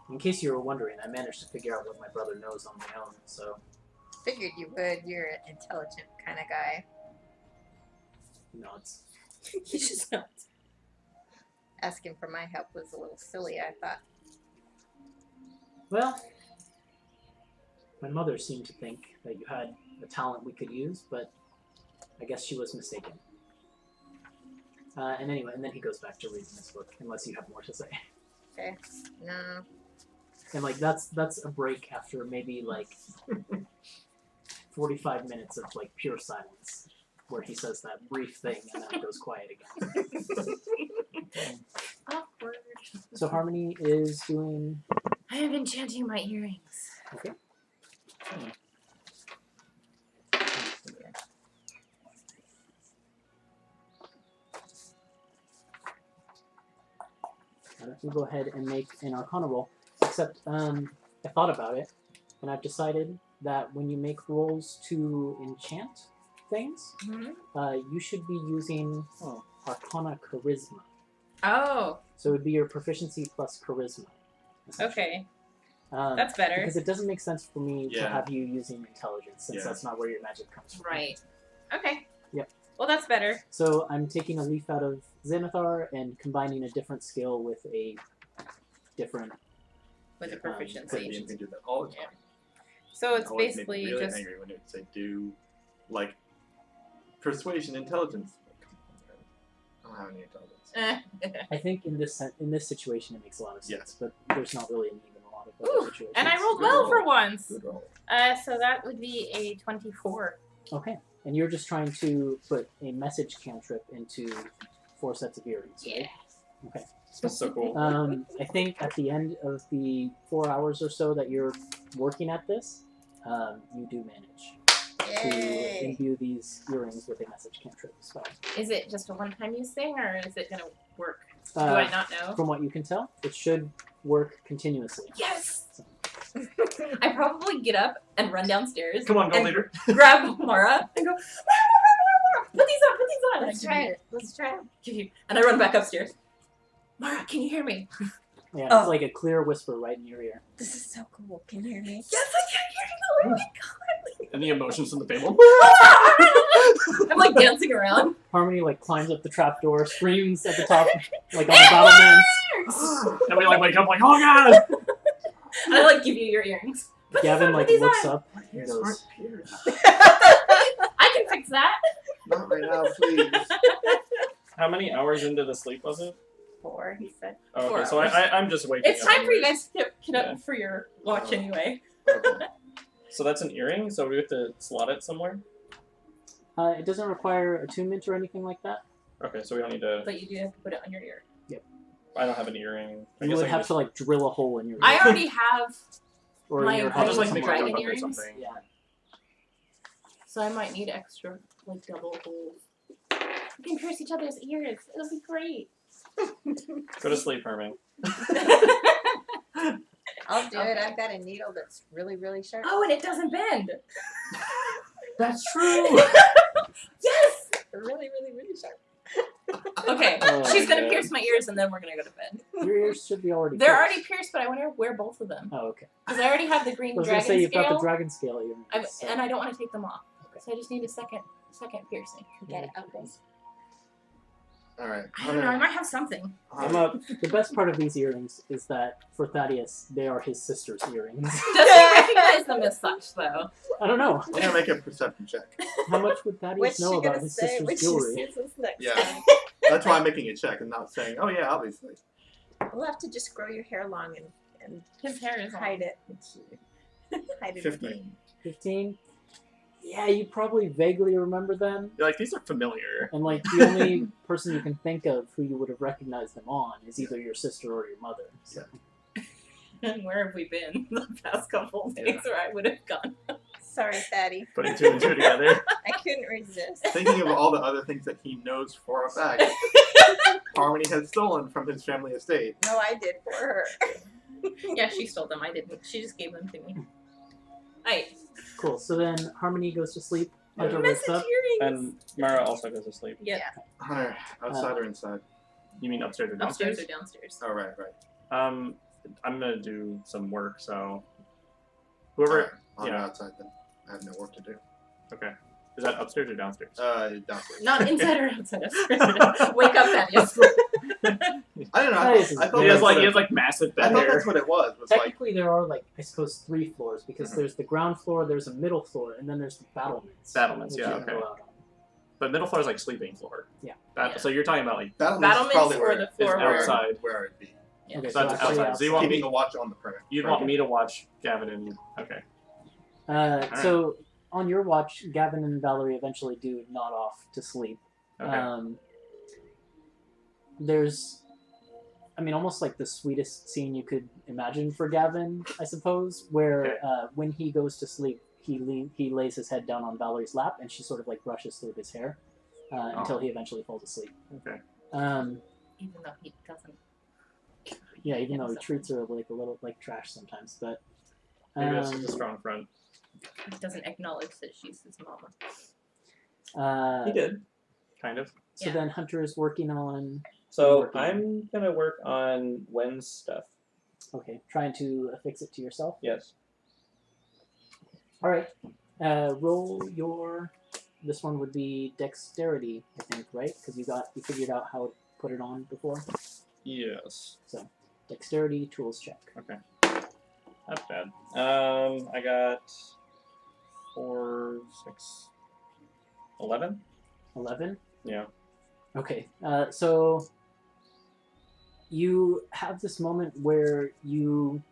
in case you were wondering, I managed to figure out what my brother knows on my own, so Figured you would. You're an intelligent kind of guy. he nods. You just not. Asking for my help was a little silly, I thought. Well, my mother seemed to think that you had a talent we could use, but I guess she was mistaken. And anyway, and then he goes back to reading his book, unless you have more to say. Okay. No. And like that's a break after maybe like 45 minutes of like pure silence, where he says that brief thing and then it goes quiet again. Awkward. So Harmony is doing. I have been chanting my earrings. Okay. We'll go ahead and make an Arcana roll. Except I thought about it, and I've decided that when you make rolls to enchant things, you should be using Arcana Charisma. Oh, So it would be your proficiency plus Charisma. essentially. okay. Um, That's better. Because it doesn't make sense for me to Yeah. have you using intelligence, since Yeah. that's not where your magic comes from. Right. Okay. Yep. Well, that's better. So I'm taking a leaf out of Xanathar and combining a different skill with a different. With the You proficiency. can do that all the time. So it's Always made me basically really just. angry when it would say do like persuasion, intelligence. I don't have any intelligence. I think in this situation it makes a lot of sense, Yes. but there's not really an even a lot of other Ooh, situations. and I rolled Good well roll. for once. Good roll. So that would be a 24. Okay, and you're just trying to put a message cantrip into 4 sets of earrings, right? Yeah. Okay. That's so cool. I think at the end of the 4 hours or so that you're working at this, you do manage to Yay! imbue these earrings with a message cantrip spell. Is it just a one-time use thing, or is it going to work? Do Uh, I not know? From what you can tell, it should work continuously. Yes! I probably get up and run downstairs. Come on, go and leader. grab Mara and go, "Mara, put these on, put these on. Let's try it. Let's try it. Give you, and I run back upstairs. Mara, can you hear me? Yeah, Oh. it's like a clear whisper right in your ear. This is so cool. Can you hear me? Yes, I can hear you. Oh my god. And the emotions from the table. I'm like dancing around. Harmony like climbs up the trapdoor, screams at the top, like on the battlements. And we like wake up like, oh god! And I like give you your earrings. Put these Gavin on, like put these looks on. up and Here's goes, Heart Pierce. I can fix that. Not right now, please. How many hours into the sleep was it? 4, he said. Oh, 4 okay, so hours. I'm just waking It's up. time for you anyways. guys to get up Yeah. for your watch anyway. Okay. So that's an earring, so we have to slot it somewhere? it doesn't require attunement or anything like that. Okay, so we don't need to... But you do have to put it on your ear. I don't have an earring. I You guess would I can have just... to like drill a hole in your ear. I already have, or my in your I'll head just or like something make like a dragon cup that. or earrings? something. Yeah. so I might need extra, like double holes. We can pierce each other's ears. It'll be great. Go to sleep, Herming. I'll do it. Okay. I've got a needle that's really, really sharp. Oh, and it doesn't bend. That's true! Yes! Really, really, really sharp. Okay, Oh she's my gonna God. pierce my ears and then we're gonna go to bed. Your ears should be already They're pierced. already pierced, but I want to wear both of them. Oh, okay. Because I already have the I green was going dragon to say, you've got scale. the dragon scale earrings. So. And I don't want to take them off. Okay. So I just need a second piercing. Get it out. All right. I don't know, I might have something. I'm up. The best part of these earrings is that for Thaddeus, they are his sister's earrings. Does he recognize them as such, though? I don't know. I'm gonna make a perception check. How much would Thaddeus What's know she about gonna his say sister's when she jewelry? sees us next Yeah. time? That's why I'm making a check and not saying, "Oh yeah, obviously." We'll have to just grow your hair long and His hair is hide it. Hide it. 15. 15? Yeah, you probably vaguely remember them. You're like, these are familiar. And, like, the only person you can think of who you would have recognized them on is either your sister or your mother. So. And where have we been the past couple of days where I would have gone? Sorry, Fatty. Putting two and two together. I couldn't resist. Thinking of all the other things that he knows for a fact, Harmony has stolen from his family estate. No, I did for her. Yeah, she stole them. I didn't. She just gave them to me. Alright. Cool. So then Harmony goes to sleep. Hunter Message wakes up. earrings. And Mara also goes to sleep. Yeah. Hunter, outside or inside? You mean upstairs or downstairs? Upstairs or downstairs? Oh, right. I'm gonna do some work, so whoever. Alright, I'll go yeah. outside then. I have no work to do. Okay. Is that upstairs or downstairs? Downstairs. Not inside or outside. Wake up, Thaddeus. I don't know. Thaddeus is I thought He has that's like what he has like massive I bed thought hair. that's what it was. Was like Technically, there are, like, I suppose 3 floors, because there's the ground floor, there's a middle floor, and then there's the battlements. Battlements, which yeah, you can okay. go out on. But middle floor is like sleeping floor. Yeah. Yeah. So you're talking about like Battlements probably or where the floor is where... outside. where it'd be. Yeah. Okay, So that's actually outside. So you want Keeping me? a watch on the perimeter. You'd want me to watch Gavin and okay. So, on your watch, Gavin and Valerie eventually do nod off to sleep. Okay. There's, I mean, almost like the sweetest scene you could imagine for Gavin, I suppose, where when he goes to sleep, he lays his head down on Valerie's lap, and she sort of like brushes through his hair until he eventually falls asleep. Okay. Even though he doesn't. Yeah, even though he treats her like a little like trash sometimes, but Maybe that's just a strong front. He doesn't acknowledge that she's his mama. He did. Kind of. So Yeah. then Hunter is working on So I'm gonna work on Wen's stuff. trying to affix it to yourself. Yes. All right, roll your. This one would be dexterity, I think, right? Because you figured out how to put it on before. Yes. So, dexterity tools check. Okay. Not bad. I got 4, 6, 11. 11. Yeah. Okay. So you have this moment where you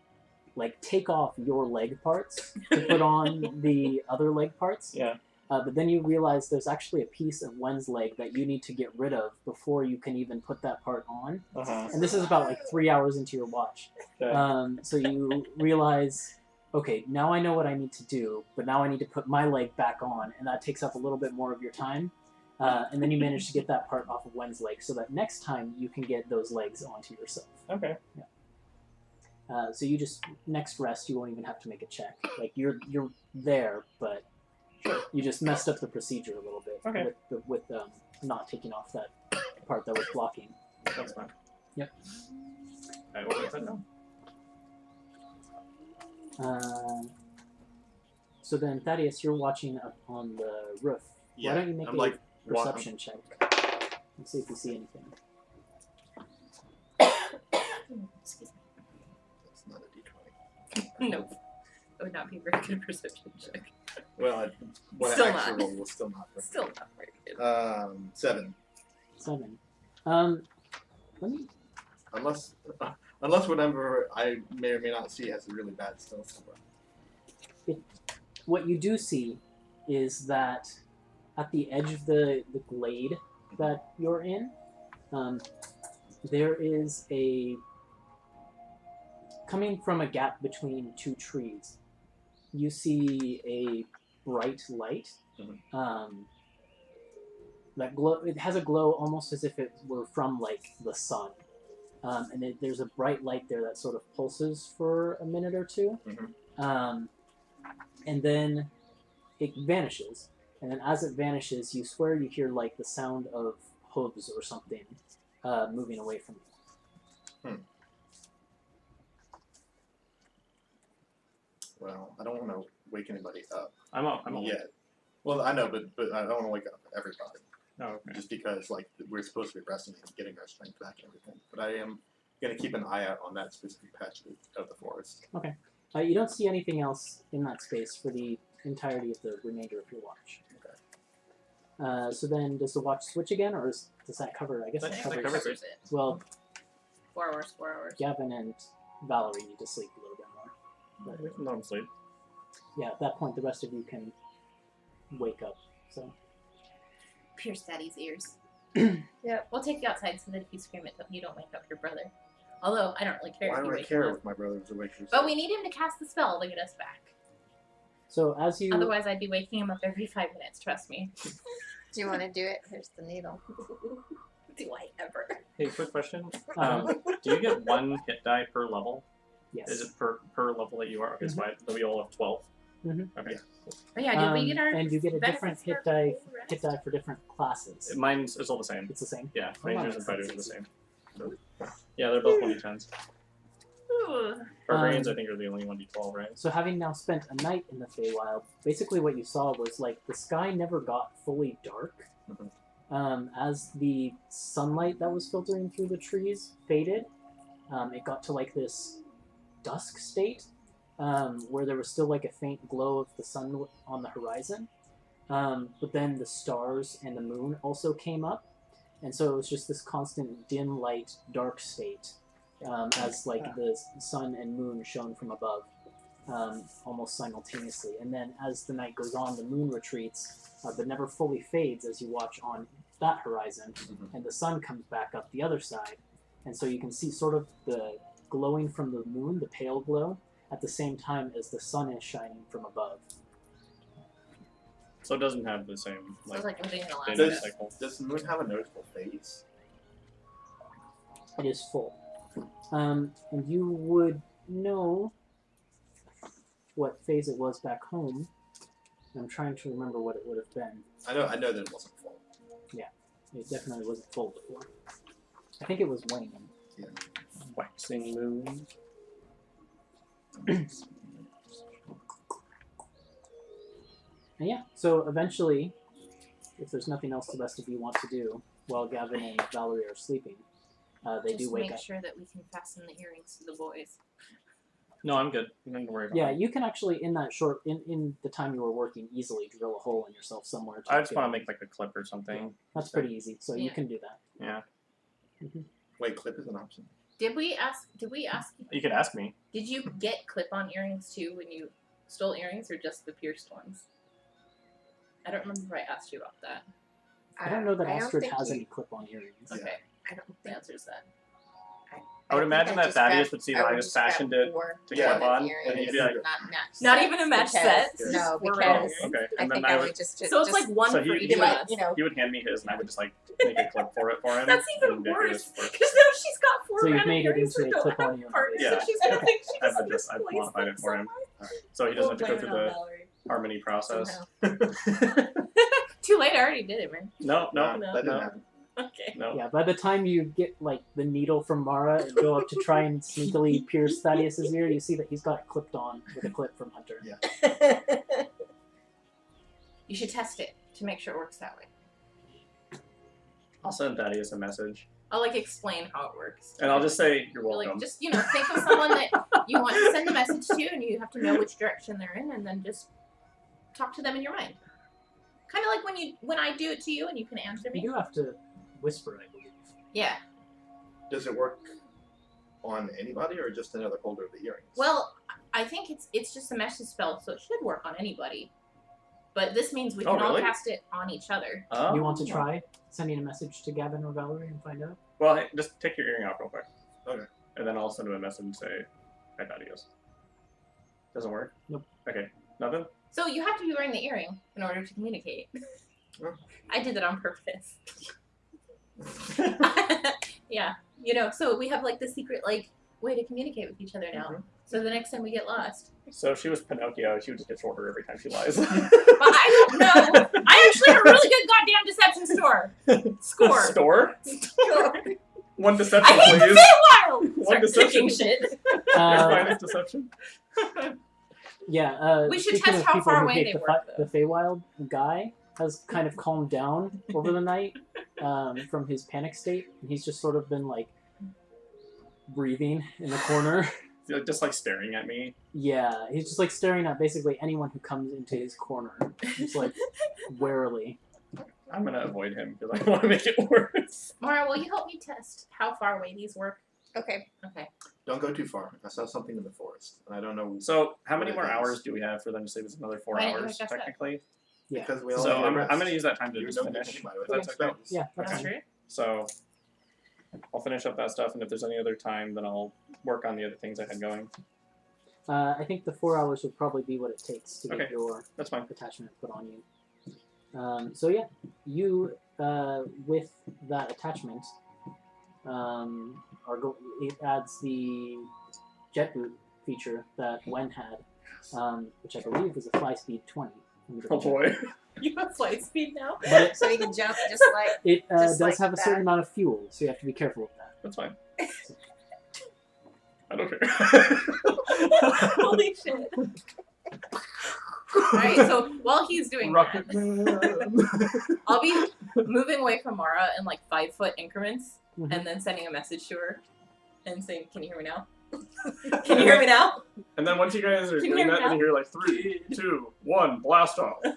like take off your leg parts to put on the other leg parts. Yeah. But then you realize there's actually a piece of Wen's leg that you need to get rid of before you can even put that part on. Uh-huh. And this is about like 3 hours into your watch. Okay. So you realize, okay, now I know what I need to do, but now I need to put my leg back on, and that takes up a little bit more of your time. And then you manage to get that part off of Wen's leg, so that next time you can get those legs onto yourself. Okay. So you just next rest, you won't even have to make a check. Like you're there, but you just messed up the procedure a little bit with not taking off that part that was blocking. That's fine. Yep. I will let that know. So then, Thaddeus, you're watching up on the roof. Yeah, Why don't you make I'm a like perception check? Let's see if you see anything. Excuse me. That's not a D20. Nope. That would not be a very good perception check. Well, what Still I actually not. rolled was still not. Still not very good. 7. 7. Let me. Unless whatever I may or may not see has a really bad stealth. What you do see is that at the edge of the glade that you're in, there is a coming from a gap between 2 trees. You see a bright light. That glow. It has a glow almost as if it were from like the sun. And there's a bright light there that sort of pulses for a minute or two. And then it vanishes. and then as it vanishes, you swear you hear like the sound of hooves or something moving away from you. Well, I don't want to wake anybody up I'm up. yet. Well, I know, but I don't want to wake up everybody. Oh, okay. Just because like we're supposed to be resting and getting our strength back and everything. But I am going to keep an eye out on that specific patch of the forest. You don't see anything else in that space for the entirety of the remainder of your watch. Okay. So then, does the watch switch again, or does that cover? I guess That that covers covers. Covers it. Well, 4 hours, 4 hours. Gavin and Valerie need to sleep a little bit more. We can let him sleep. Yeah, at that point, the rest of you can wake up. So Pierce Daddy's ears. Yep. We'll take you outside so that if you scream it, you don't wake up your brother. Although, I don't really care Why if you do I wake care him up. if my brother's awake? But we need him to cast the spell to get us back. So as you Otherwise, I'd be waking him up every 5 minutes, trust me. Do you want to do it? Here's the needle. Do I ever? Hey, quick question. Um, Do you get 1 hit die per level? yes, Is it per level that you are? Okay, so we all have 12. Mhm. Okay. Yeah. Oh yeah, did we get our and you get a different benefits hit for die rest? hit die for different classes. Mine's is all the same. It's the same. Yeah, Oh, wow, rangers and that fighters sounds are the same. So, yeah, they're both 1d10s. Ooh. Barbarians, I think, are the only 1d12, right? So having now spent a night in the Feywild, basically what you saw was like the sky never got fully dark. As the sunlight that was filtering through the trees faded, it got to like this dusk state where there was still like a faint glow of the sun on the horizon. But then the stars and the moon also came up, and so it was just this constant dim light, dark state as like the sun and moon shone from above almost simultaneously. And then as the night goes on, the moon retreats, but never fully fades as you watch on that horizon, and the sun comes back up the other side. And so you can see sort of the glowing from the moon, the pale glow, at the same time as the sun is shining from above. So it doesn't have the same So it's like I'm doing the last dimming Does- bit. cycle. Does the moon have a noticeable phase? It is full. And you would know what phase it was back home. I'm trying to remember what it would have been. I know that it wasn't full. It definitely wasn't full before. I think it was waning. Waxing moon. And yeah, so eventually, if there's nothing else the rest of you want to do while Gavin and Valerie are sleeping, they Just do wake make up. sure that we can fasten the earrings to the boys. No, I'm good. You don't worry about Yeah, it. you can actually, in that short, in the time you were working, easily drill a hole in yourself somewhere. I just get want to it. make like a clip or something. That's pretty easy, so you Yeah. can do that. Yeah. Wait, clip is an option. Did we ask? You could ask me. Did you get clip-on earrings too when you stole earrings, or just the pierced ones? I don't remember if I asked you about that. I don't know that I don't Astrid think has you- any clip-on earrings. Yeah. Okay, I don't the think. answer's that. I would think imagine that just Thaddeus grabbed- would see that I would just grab fashioned it four to Yeah. clip on, earrings, and he'd be like, not match Not sets even a match because- set? No, We're because oh, okay. I And think then I I would would, just So it's like one So for he- each he of would- us. you know. he would hand me his, and I would just like make a clip for him. That's even and make it worse. his work. Because now she's got 4 So you've random made it earrings into that a don't clip-on have earring. parts, Yeah. so she's gonna think she I've just just I've misplaced modified them it for him, somehow. so he doesn't have to go Blame through it on the Valerie harmony process. somehow. Too late, I already did it, man. No, Nah, no, that didn't no. happen. Okay. no. Yeah, by the time you get like the needle from Mara and go up to try and sneakily pierce Thaddeus's ear, you see that he's got it clipped on with a clip from Hunter. Yeah. You should test it to make sure it works that way. I'll send Thaddeus a message, I'll like explain how it works. and I'll just say you're You're welcome. like, just think of someone that you want to send the message to, and you have to know which direction they're in, and then just talk to them in your mind. Kind of like when I do it to you, and you can answer You me. do have to whisper, I believe. Yeah. Does it work on anybody or just another holder of the earrings? Well, I think it's just a message spell, so it should work on anybody. But this means we Oh, can all really? cast it on each other. Oh. You want to try sending a message to Gavin or Valerie and find out? Well, hey, just take your earring off real quick. Okay. And then I'll send him a message and say, "Hi, Thaddeus." Doesn't work. Nope. Okay. Nothing. So you have to be wearing the earring in order to communicate. Oh. I did that on purpose. Yeah, so we have like the secret like way to communicate with each other now. So the next time we get lost. So if she was Pinocchio, she would just get shorter every time she lies. But I don't know. I actually have a really good goddamn deception score. Store? Score. One deception, I hate please. the Feywild! One Start deception. clicking shit. Your finest deception. Yeah. We should speaking test of how people far who away hate they the work, The Feywild guy has kind of calmed down over the night from his panic state. And he's just sort of been like breathing in the corner. Just like staring at me. Yeah, he's just like staring at basically anyone who comes into his corner. Just like warily. I'm gonna avoid him because I don't want to make it worse. Mara, will you help me test how far away these work? Okay. Okay. Don't go too far. I saw something in the forest, and I don't know. So how many What more it is. hours do we have for them to save us another 4 Why didn't you hours, guess that? technically? Yeah. Because we all So need I'm rest. gonna use that time to You just don't finish. get anybody If with that's that. okay. Yeah, that's That's fine. true. So I'll finish up that stuff, and if there's any other time, then I'll work on the other things I had going. I think the 4 hours would probably be what it takes to get Okay. your That's fine. attachment put on you. So yeah, you with that attachment it adds the jet boot feature that Wen had, which I believe is a fly speed 20. Let me Oh double check. boy. You have flight speed now? But So you can jump just like. it Just does like have a certain that. amount of fuel, so you have to be careful with that. That's fine. I don't care. Holy shit. Alright, so while he's doing Rocket that, Man. I'll be moving away from Mara in like 5-foot increments Mhm. and then sending a message to her and saying, "Can you hear me now? Can you hear me now?" And then once you guys are Can you doing hear me that, then now? you hear like 3, 2, 1, blast off. I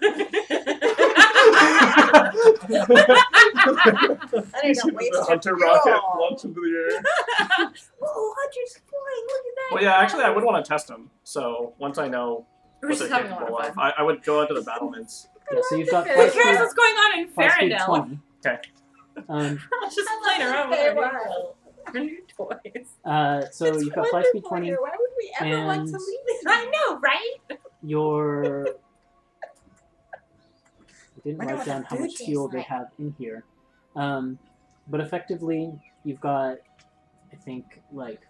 don't know. Waste The your Hunter fuel. rocket launch into the air. Oh, Hunter's flying! Look at that! Well, yeah, actually, I would want to test them. So once I know We're what just they're having a lot capable of of, fun. I would go into the battlements. Yeah, so you've got Who fly cares speed, what's going on in fly speed Farendale? 20. Okay. Just playing around with our new toys. So you've got fly speed 20. Why would we ever want to and- leave it? I know, right? Your I didn't Wonder write what down the how food much fuel tastes they like. have in here, but effectively you've got, I think, like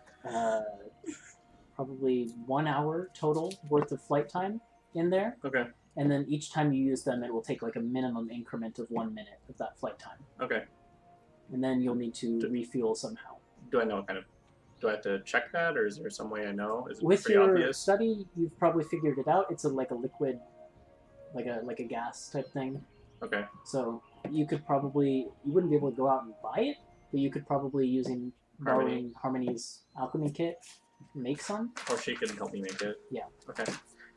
probably 1 hour total worth of flight time in there, Okay. and then each time you use them, it will take like a minimum increment of 1 minute of that flight time, Okay. and then you'll need to refuel somehow. Do I know what kind of... Do I have to check that, or is there some way I know? Is it With pretty your obvious? study, you've probably figured it out. It's like a liquid, like a gas type thing. Okay. So you could probably, you wouldn't be able to go out and buy it, but you could probably, borrowing Harmony's alchemy kit, make some. Or she could help me make it? Yeah. Okay.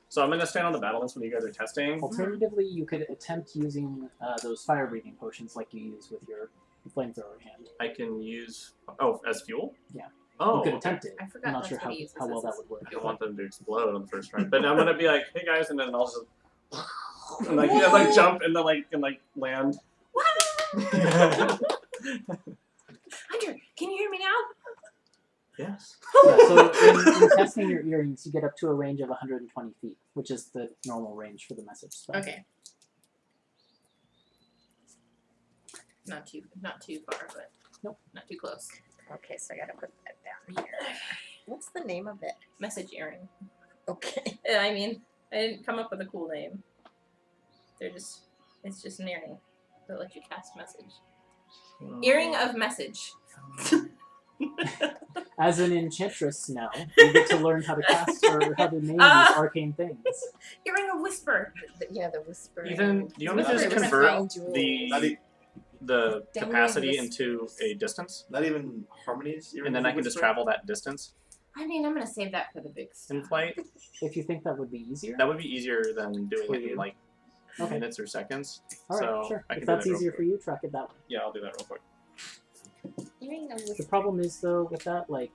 So I'm going to stand on the battlements when you guys are testing. Alternatively, you could attempt using those fire breathing potions like you use with your flamethrower hand. I can use... Oh, as fuel? Yeah. Oh, You could okay. attempt it. I forgot I'm not that's sure what how, he uses how well as that his would work. I don't want them to explode on the first try. But I'm going to be like, hey guys, and then I'll just... And like, yeah, like jump and then like land. Hunter, can you hear me now? Yes. Yeah, so in testing your earrings, you get up to a range of 120 feet, which is the normal range for the message spell. Okay. Not too far, but Nope. Not too close. Okay, so I gotta put that down here. What's the name of it? Message earring. Okay. I mean, I didn't come up with a cool name. It's just an earring that lets you cast message. Earring of message. As an enchantress now, you get to learn how to cast or how to name these arcane things. Earring of whisper. Yeah, the whisper. Ethan, do you want to Whisper, just whisper. convert the Download capacity the into a distance? Not even Harmony's. And then I can just travel that distance I mean, I'm gonna save that for the big stuff. in flight? If you think that would be easier. That would be easier than doing For it you. in like Okay. minutes or seconds. All right, so sure. I can If do that's that real easier quick. for you, track it that way. Yeah, I'll do that real quick. Earring of The whisper. problem is, though, with that, like...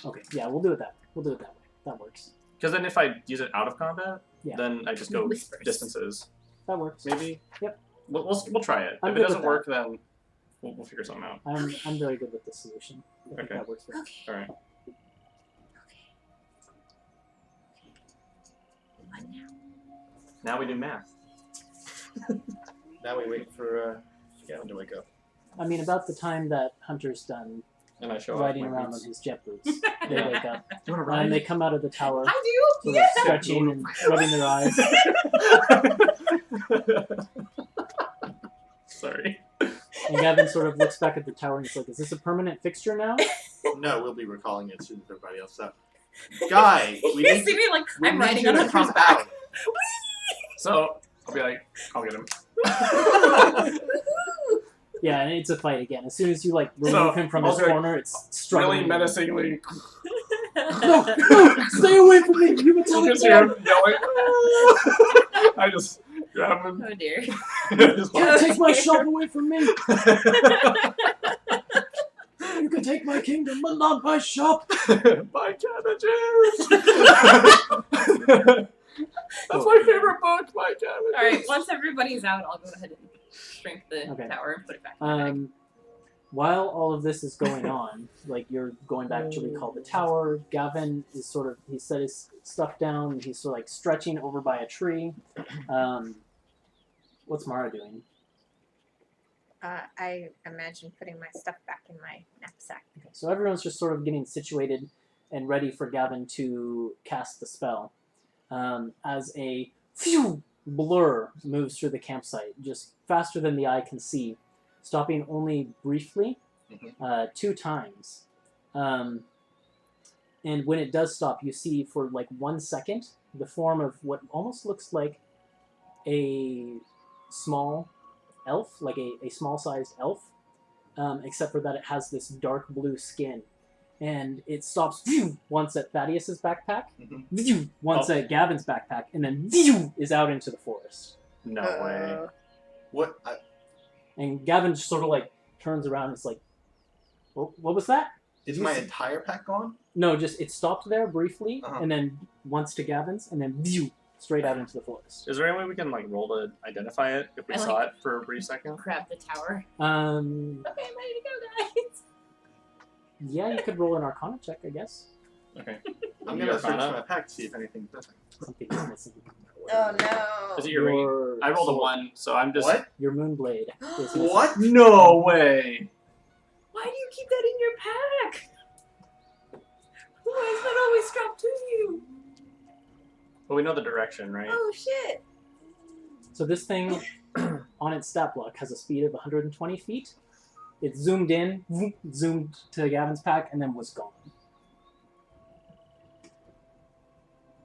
Okay, yeah, we'll do it that way. We'll do it that way. That works. Because then if I use it out of combat, Yeah. then I just go Whispers. distances. That works. Maybe? Yep. We'll try it. I'm if good it doesn't with work, then we'll figure something out. I'm very good with this solution. I think Okay. that works for me. Okay. Alright. What now? Now we do math. Now we wait for Gavin to wake up. I mean, about the time that Hunter's done And I show off riding my around on boots. his jet boots. They wake up. Do you want to And ride? they come out of the tower, I do. sort of stretching and rubbing their eyes. Sorry. And Gavin sort of looks back at the tower and he's like, is this a permanent fixture now? No, we'll be recalling it as soon as everybody else up. Guy, we You need, see me like we I'm need riding you on to a come horseback. out. So I'll be like, I'll get him. Yeah, and it's a fight again. As soon as you like remove So, him from his I'll do it corner, it's struggling. Really menacingly. No, stay away from me! You You metallic just hear man! him yelling. I just grab him. Oh dear. Just Can't take my shop away from me! You can take my kingdom, but not my shop! Buy cabbages! That's my favorite book, Buy Cabbages. Alright, once everybody's out, I'll go ahead and shrink the Okay. tower and put it back in my bag. While all of this is going on, like you're going back to recall the tower, Gavin is sort of, he set his stuff down, and he's sort of like stretching over by a tree. What's Mara doing? I imagine putting my stuff back in my knapsack. Okay, so everyone's just sort of getting situated and ready for Gavin to cast the spell. As a blur moves through the campsite, just faster than the eye can see, stopping only briefly, 2 times. And when it does stop, you see for like 1 second the form of what almost looks like a small elf, like a small-sized elf, except for that it has this dark blue skin. And it stops once at Thaddeus's backpack, once at Gavin's backpack, and then is out into the forest. No way. What? And Gavin just sort of like turns around and is like, what was that? Is my entire pack gone? No, just it stopped there briefly, Uh-huh. and then once to Gavin's, and then straight out into the forest. Is there any way we can like roll to identify it if we I saw it for a brief second? Grab the tower. Um, Okay, I'm ready to go, guys. yeah, you could roll an Arcana check, I guess. Okay. I'm Your gonna search Arcana? my pack to see if anything's missing. Something is missing. Oh no. Is it your ring? I rolled a 1, so I'm just. What? Your Moonblade is missing. What? No way! Why do you keep that in your pack? Why is that always strapped to you? But we know the direction, right? Oh shit. So this thing, on its stat block, has a speed of 120 feet. It zoomed in, zoomed to Gavin's pack, and then was gone.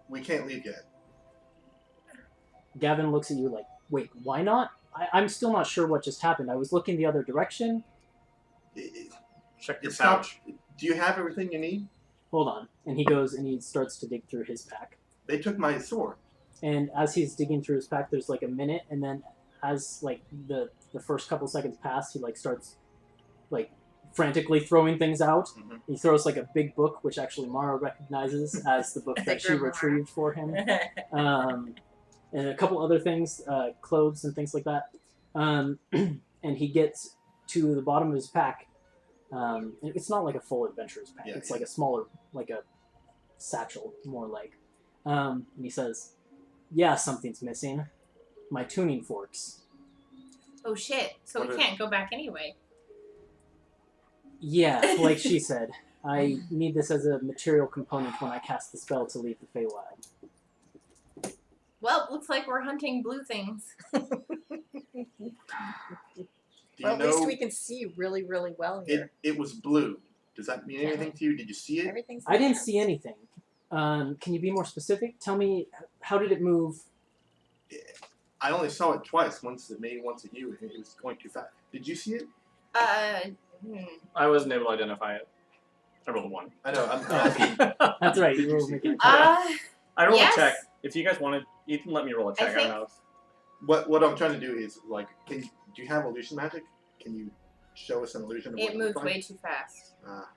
We can't leave yet. Gavin looks at you like, wait, why not? I'm still not sure what just happened. I was looking the other direction. Check your It's not. pouch. Do you have everything you need? Hold on. And he goes and he starts to dig through his pack. They took my sword. And as he's digging through his pack, there's like a minute, and then as like the first couple seconds pass, he like starts like frantically throwing things out. Mhm. He throws like a big book, which actually Mara recognizes as the book that she Grimoire. retrieved for him. And a couple other things, clothes and things like that. And he gets to the bottom of his pack. It's not like a full adventurer's pack. Yeah, It's yeah. like a smaller, like a satchel, more like. And he says, yeah, something's missing. My tuning forks. Oh shit. So What we are- can't go back anyway. Yeah, like she said. I need this as a material component when I cast the spell to leave the Feywild. Well, looks like we're hunting blue things. Do you Well, at know least we can see really, really well here. it was blue? Does that mean anything to you? Did you see it? Everything's. I didn't see anything. Can you be more specific? Tell me, how did it move? I only saw it twice. Once at me, once at you, and it was going too fast. Did you see it? I wasn't able to identify it. I rolled a 1. I know. I'm Oh, asking. That's right. You were making. I rolled Yes. a check. If you guys wanted, you can let me roll a check. I, think- don't know. What I'm trying to do is like, do you have illusion magic? Can you show us an illusion of what It it moved looked like? way too fast. Ah.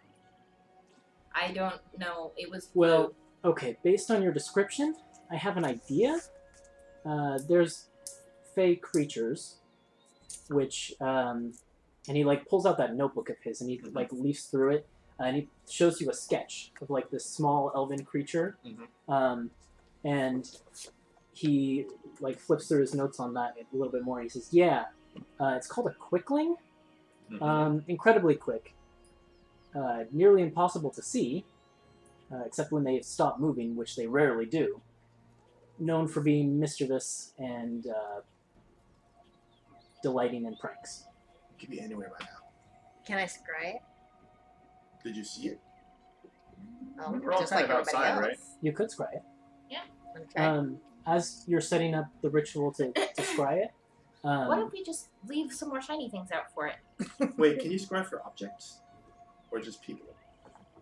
I don't know. It was Well, blue. okay. Based on your description, I have an idea. There's fey creatures, which and he like pulls out that notebook of his and he like leafs through it and he shows you a sketch of like this small elven creature. And he like flips through his notes on that a little bit more. And he says, "Yeah, it's called a quickling. Incredibly quick. nearly impossible to see, except when they stop moving, which they rarely do. Known for being mischievous and delighting in pranks. It could be anywhere by now. Can I scry it? Did you see it? Oh, We're all just kind like of everybody outside, else. right? You could scry it. Okay. As you're setting up the ritual to scry it, What if we just leave some more shiny things out for it? Wait, can you scry for objects? Or just people?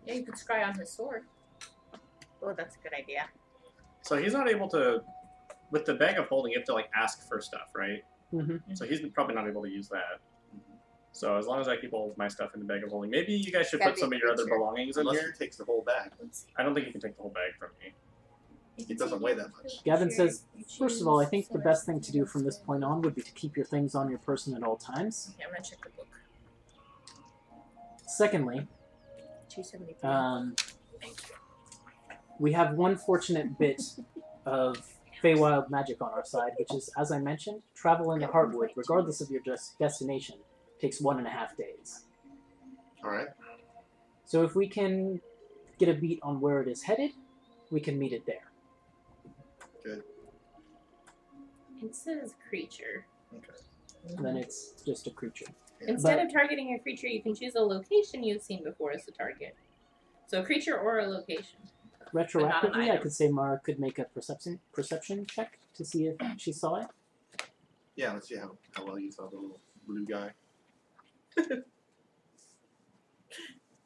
Yeah, you could scry on his sword. Oh, that's a good idea. So he's not able to, with the bag of holding, you have to like ask for stuff, right? Mhm. So he's probably not able to use that. So as long as I keep all of my stuff in the bag of holding, maybe you guys should Gotta put be some a of your other creature. belongings in Unless here. he takes the whole bag. Let's see. I don't think you can take the whole bag from me. It doesn't weigh that much. Gavin says, first of all, I think the best thing to do from this point on would be to keep your things on your person at all times. Okay, I'm gonna check the book. Secondly, 273. we have one fortunate bit of Feywild magic on our side, which is, as I mentioned, travel into Heartwood, regardless of your destination, takes 1.5 days. Alright. So if we can get a beat on where it is headed, we can meet it there. It says creature. Okay. Then it's just a creature. Instead of targeting a creature, you can choose a location you've seen before as the target. So a creature or a location. Retroactively, I item. could say Mara could make a perception check to see if she saw it. Yeah, let's see how well you saw the little blue guy.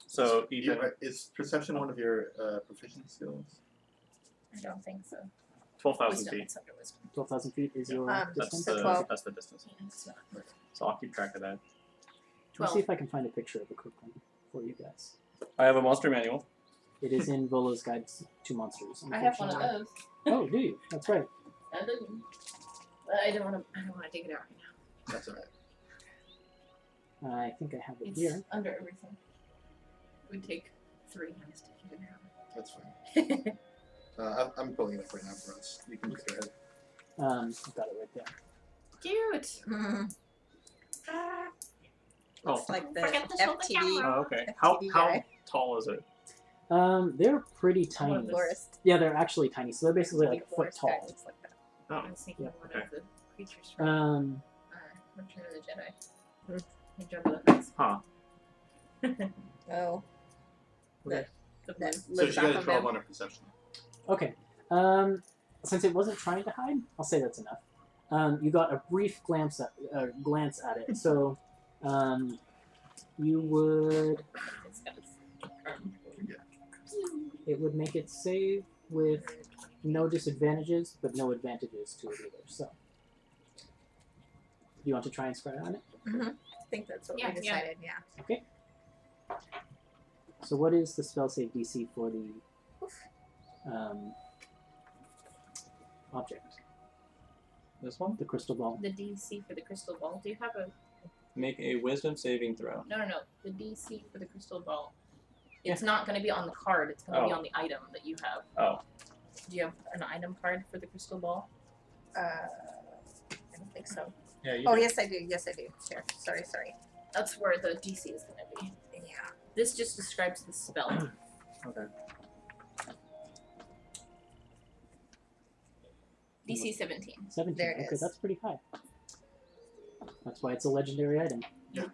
So Ethan, Is perception one of your proficient skills? I don't think so. 12,000 Wisdom, feet. it's under wisdom. 12,000 feet is your That's That's distance. the 12. that's the distance. Yeah, it's not. So I'll keep track of that. Let's see if I can find a picture of a quickly for you guys. I have a monster manual. It is in Volo's Guide to Monsters. I have one of unfortunately. those. Oh, do you? That's right. I didn't. But I don't want to dig it out right now. That's alright. I think I have it It's here. under everything. It would take 3 minutes to dig it That's fine. I'm pulling it up right now for us. You can go ahead. I've got it right there. Cute. Mhm. Oh, It's like the Forget to show the FTD. camera. oh okay. How FTD how guy. tall is it? They're pretty One tiny. of the florist. Yeah, they're actually tiny. So they're basically like a foot florist guy tall. looks like that. Oh, I was thinking Yeah, one okay. of the creatures from Return of the Jedi. They jump in the face. huh. Oh, Okay. The that So lives she off got a of 12 him. on her perception. Okay. Since it wasn't trying to hide, I'll say that's enough. You got a brief glance at it. So, you would It's got it would make it save with no disadvantages, but no advantages to it either. So, do you want to try and scry on it? I think that's what Yeah, we yeah. decided. Yeah. Okay. So, what is the spell save DC for the object, This one? the crystal ball? the DC for the crystal ball. Do you have a Make a wisdom saving throw. no? The DC for the crystal ball. It's not going to be on the card. It's going to be Oh. on the item that you have. Oh. Do you have an item card for the crystal ball? I don't think so. Yeah, you Oh, do. yes, I do. Yes, I do. Sure. Sorry. That's where the DC is going to be. Yeah. This just describes the spell. Okay. DC 17. 17. There it Okay, is. that's pretty high. That's why it's a legendary item. Yeah.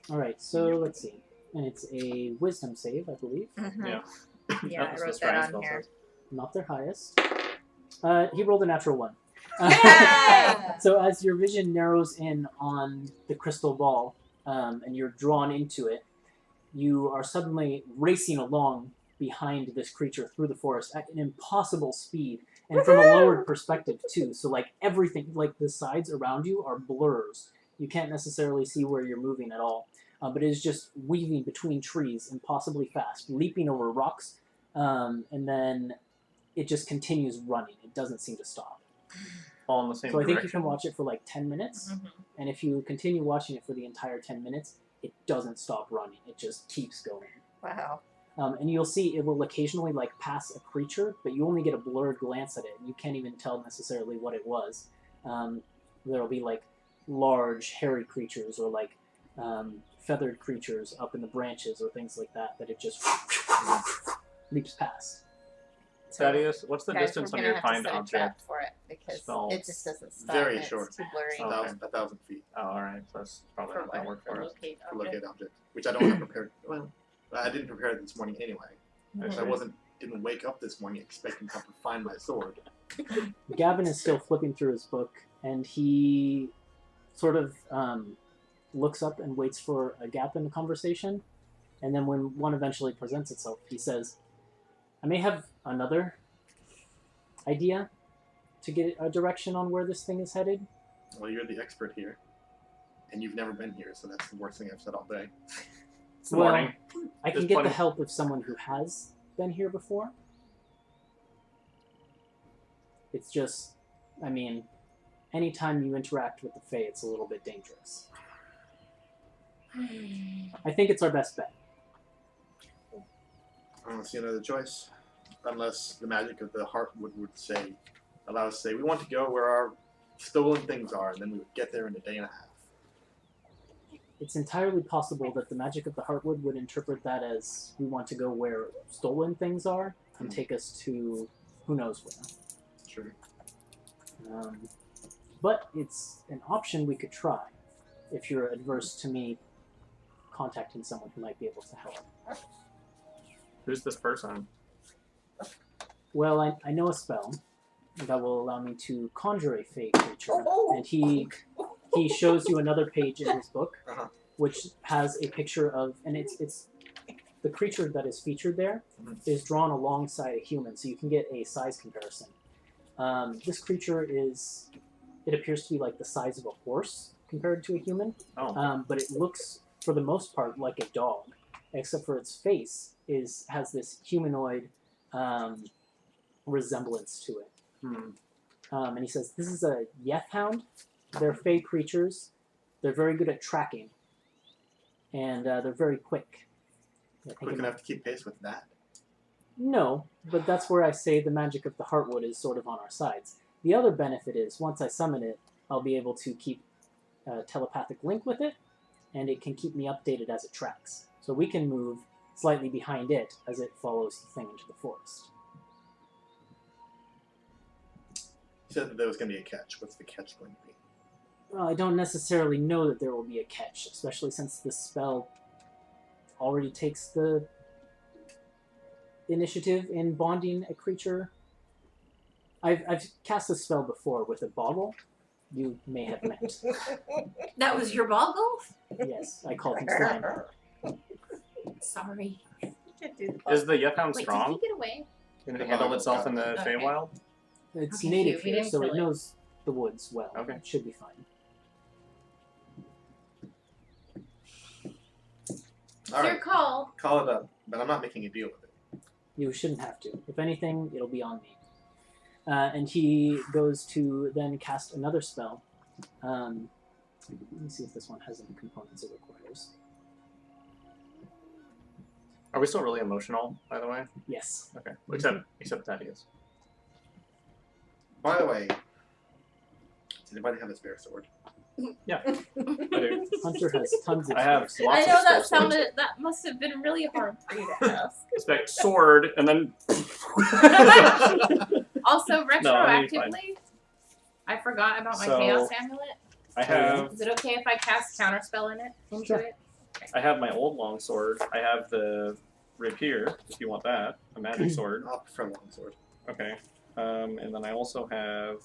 All right, so let's see. And it's a wisdom save, I believe. Mhm. Yeah. Yeah, I That's what wrote Scrying that on spell here. says. Not their highest. He rolled a natural 1. Yeah! So as your vision narrows in on the crystal ball, and you're drawn into it, you are suddenly racing along behind this creature through the forest at an impossible speed, and from a lowered perspective too. So like everything, like the sides around you are blurs. You can't necessarily see where you're moving at all, but it is just weaving between trees impossibly fast, leaping over rocks, and then it just continues running. It doesn't seem to stop. All in the same So I think you direction. can watch it for like 10 minutes, Mhm. and if you continue watching it for the entire 10 minutes, it doesn't stop running. It just keeps going. Wow. And you'll see it will occasionally like pass a creature, but you only get a blurred glance at it, and you can't even tell necessarily what it was. There'll be like large, hairy creatures, or like feathered creatures up in the branches or things like that it just leaps past. Thaddeus, what's the Guys, distance we're on gonna your have to find set a object? trap for it because spell? it just doesn't stop. Very and short. It's too blurry. Oh. 1,000 feet Oh, alright. So that's probably For not going to what? work for us. locate for object. locate object, which I don't have prepared. Well, I didn't prepare it this morning anyway. I I see. didn't wake up this morning expecting to have to find my sword. Gavin is still flipping through his book, and he sort of looks up and waits for a gap in the conversation, and then when one eventually presents itself, he says, I may have another idea to get a direction on where this thing is headed. Well, you're the expert here, and you've never been here, so that's the worst thing I've said all day. It's the Well, morning. I can There's get plenty- the help of someone who has been here before. It's just, I mean, anytime you interact with the Fae, it's a little bit dangerous. I think it's our best bet. I don't see another choice, unless the magic of the Heartwood would say, allow us to say, we want to go where our stolen things are, and then we would get there in a day and a half. It's entirely possible that the magic of the Heartwood would interpret that as we want to go where stolen things are and take us to who knows where. Sure. But it's an option we could try if you're adverse to me contacting someone who might be able to help. Who's this person? Well, I know a spell that will allow me to conjure a fey creature, and he shows you another page in his book, which has a picture of, and it's the creature that is featured there is drawn alongside a human, so you can get a size comparison. This creature it appears to be like the size of a horse compared to a human, but it looks, for the most part, like a dog, except for its face has this humanoid resemblance to it. And he says, this is a Yeth Hound. They're fey creatures. They're very good at tracking. And they're very quick. Quick enough to keep pace with that. No, but that's where I say the magic of the Heartwood is sort of on our sides. The other benefit is, once I summon it, I'll be able to keep a telepathic link with it, and it can keep me updated as it tracks. So we can move slightly behind it as it follows the thing into the forest. You said that there was going to be a catch. What's the catch going to be? Well, I don't necessarily know that there will be a catch, especially since this spell already takes the initiative in bonding a creature. I've cast this spell before with a boggle. You may have met. That was your boggle? Yes, I called him Slime. Sorry. Is the Yeth Hound Wait, strong? did he get away? Can it handle itself in the Okay. Feywild? It's Okay, native cute. We here, didn't so kill it it. knows the woods well. Okay. It should be fine. It's All your right, call. call it up, but I'm not making a deal with it. You shouldn't have to. If anything, it'll be on me. And he goes to then cast another spell. Let me see if this one has any components it requires. Are we still really emotional, by the way? Yes. Okay. Except Thaddeus. By the way, does anybody have a spare sword? Yeah. I do. Hunter has tons of I have spare lots I know of that spare swords. that must have been really hard for you to ask. Expect sword, and then... Also, No, it'll be fine. retroactively, I forgot about my So- chaos amulet. I have Is it okay if I cast counterspell into Sure. it? I have my old longsword. I have the rapier, if you want that, a magic sword. I'll prefer longsword. Okay. And then I also have,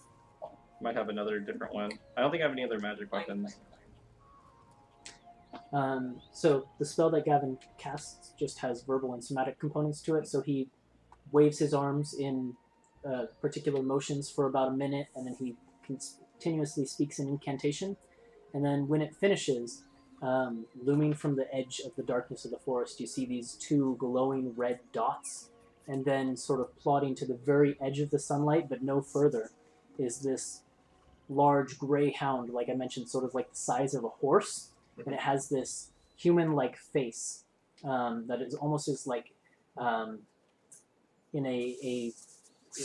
might have another different one. I don't think I have any other magic weapons. So the spell that Gavin casts just has verbal and somatic components to it. So he waves his arms in particular motions for about a minute, and then he continuously speaks an incantation. And then when it finishes, looming from the edge of the darkness of the forest, you see these two glowing red dots. And then sort of plodding to the very edge of the sunlight, but no further, is this large gray hound, like I mentioned, sort of like the size of a horse. And it has this human-like face that is almost as like in it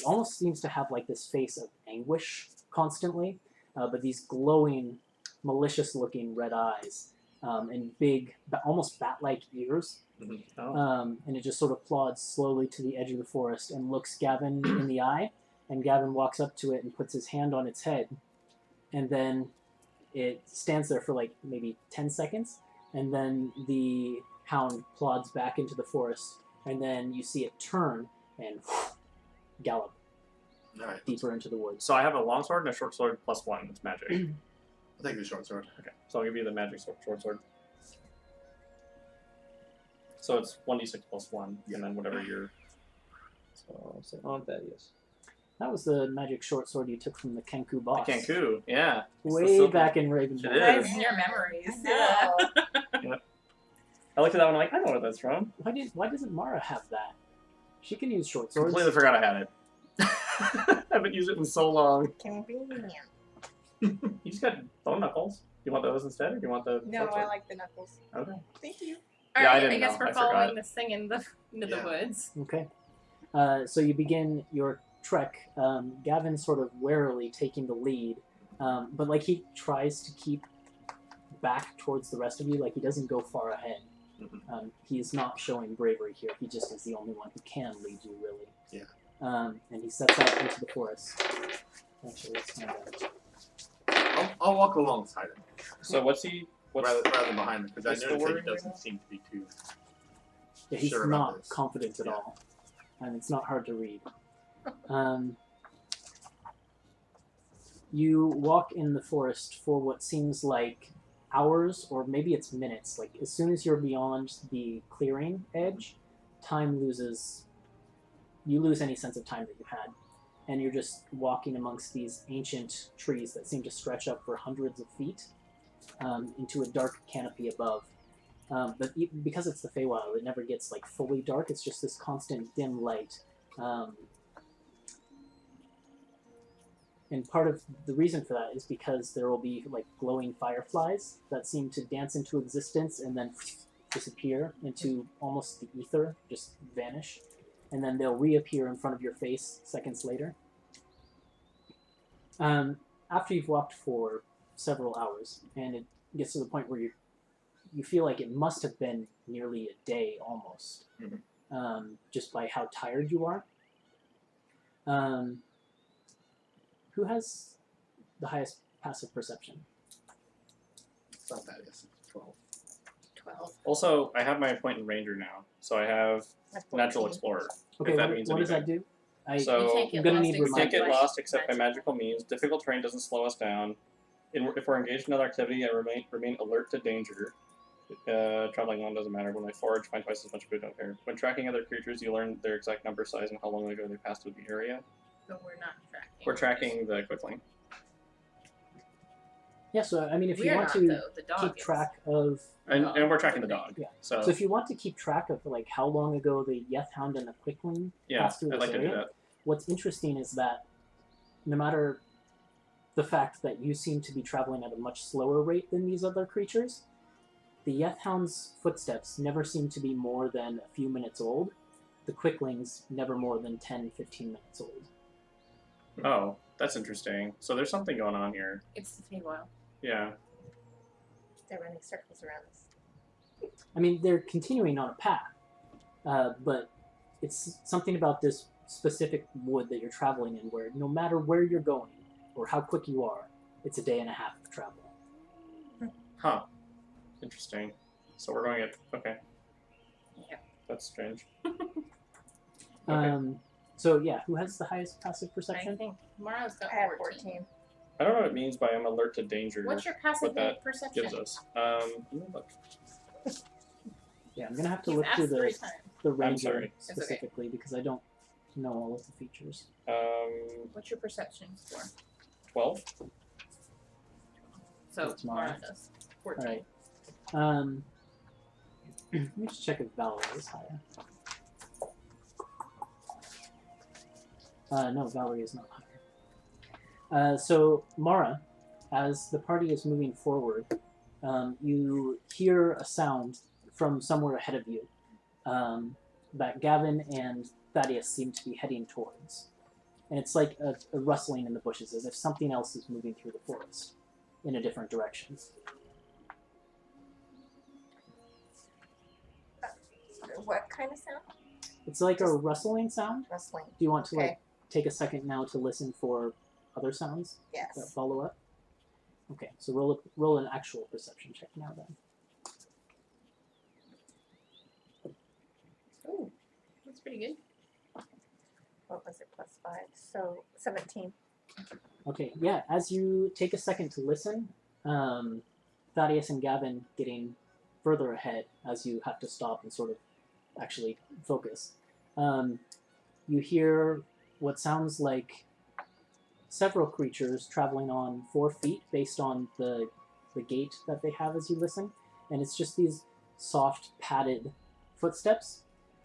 almost seems to have like this face of anguish constantly, but these glowing, malicious-looking red eyes and big, almost bat-like ears. Oh. And it just sort of plods slowly to the edge of the forest and looks Gavin in the eye. And Gavin walks up to it and puts his hand on its head. And then it stands there for like maybe 10 seconds. And then the hound plods back into the forest. And then you see it turn and gallop Alright. deeper into the woods. So I have a long sword and a short sword plus 1. It's magic. I'll take the short sword. Okay. So I'll give you the magic short sword. So it's 1d6 plus 1, and then whatever your... So I'll say on that, yes. That was the magic short sword you took from the Kenku boss. The Kenku, yeah. Way back in Raven's It Wood. is. Your memories. No. I looked at that one, I'm like, I know where that's from. Why doesn't Mara have that? She can use short swords. Completely forgot I had it. I haven't used it in so long. Convenient. You just got bone knuckles. You want those instead, or do you want the No, short sword? I like the knuckles. Okay. Thank you. All Yeah, I right, didn't I guess know. we're I forgot. following this thing into the Yeah. woods. Okay. So you begin your trek. Gavin sort of warily taking the lead, but like he tries to keep back towards the rest of you. Like he doesn't go far ahead. He's not showing bravery here. He just is the only one who can lead you, really. Yeah. And he sets out into the forest. Actually, let's find out. I'll walk alongside him So what's rather than behind him because I what's the noticed that wording he right doesn't now? seem to be too. Yeah, he's Sure about not this. confident at Yeah. all, and it's not hard to read. You walk in the forest for what seems like hours, or maybe it's minutes. Like as soon as you're beyond the clearing edge, time loses. You lose any sense of time that you had, and you're just walking amongst these ancient trees that seem to stretch up for hundreds of feet into a dark canopy above. But because it's the Feywild, it never gets like fully dark. It's just this constant dim light. And part of the reason for that is because there will be like glowing fireflies that seem to dance into existence and then disappear into almost the ether, just vanish. And then they'll reappear in front of your face seconds later. After you've walked for several hours, and it gets to the point where you feel like it must have been nearly a day almost, just by how tired you are. Who has the highest passive perception? It's not that. It's 12. 12. Also, I have my point in Ranger now, so I have That's Natural 14. Explorer. Okay, if that what, means what does that anything. do? So You can't get I'm gonna lost need except You can't get reminders. lost except by magical means. Difficult terrain doesn't slow us down. If we're engaged in another activity, I remain alert to danger. Traveling on doesn't matter. When I forage, find twice as much food, don't care. When tracking other creatures, you learn their exact number, size, and how long ago they passed through the area. But we're not tracking. We're tracking the Quickling. Yeah, so I mean, if you We're want not, to though. The dog keep is. track of, And Dog. we're tracking the dog. Yeah. So, so if you want to keep track of like how long ago the Yethhound and the Quickling yeah, passed through I'd this like to do area, that. what's interesting is that no matter the fact that you seem to be traveling at a much slower rate than these other creatures, the Yethhound's footsteps never seem to be more than a few minutes old. The Quickling's never more than 10, 15 minutes old. Oh, that's interesting. So there's something going on here. It's the Feywild. Yeah. They're running circles around us. I mean, they're continuing on a path, but it's something about this specific wood that you're traveling in where no matter where you're going or how quick you are, it's a day and a half of travel. Huh. Interesting. So we're going at... Okay. Yeah. That's strange. So yeah, who has the highest passive I perception? think Mara's got I have 14. 14. I don't know what it means by I'm alert to danger. What's your passive what that perception? gives us. Look. Yeah, I'm gonna have to You've look through asked 3 the times. ranger sorry. okay. specifically because I don't know all of the features. What's your perception score? 12? So That's Mara. Mara does 14. All right. Let me just check if Valerie is higher. No, Valerie is not higher. So Mara, as the party is moving forward, you hear a sound from somewhere ahead of you that Gavin and Thaddeus seem to be heading towards. And it's like a rustling in the bushes, as if something else is moving through the forest in a different direction. what kind of sound? It's like a rustling sound. Rustling. Do you want to Okay. like take a second now to listen for other sounds that Yes. follow up? Okay, so roll an actual perception check now then. Oh, that's pretty good. What was it? +5. So 17. Okay, yeah, as you take a second to listen, Thaddeus and Gavin getting further ahead as you have to stop and sort of actually focus. You hear what sounds like several creatures traveling on 4 feet based on the gait that they have as you listen. And it's just these soft, padded footsteps,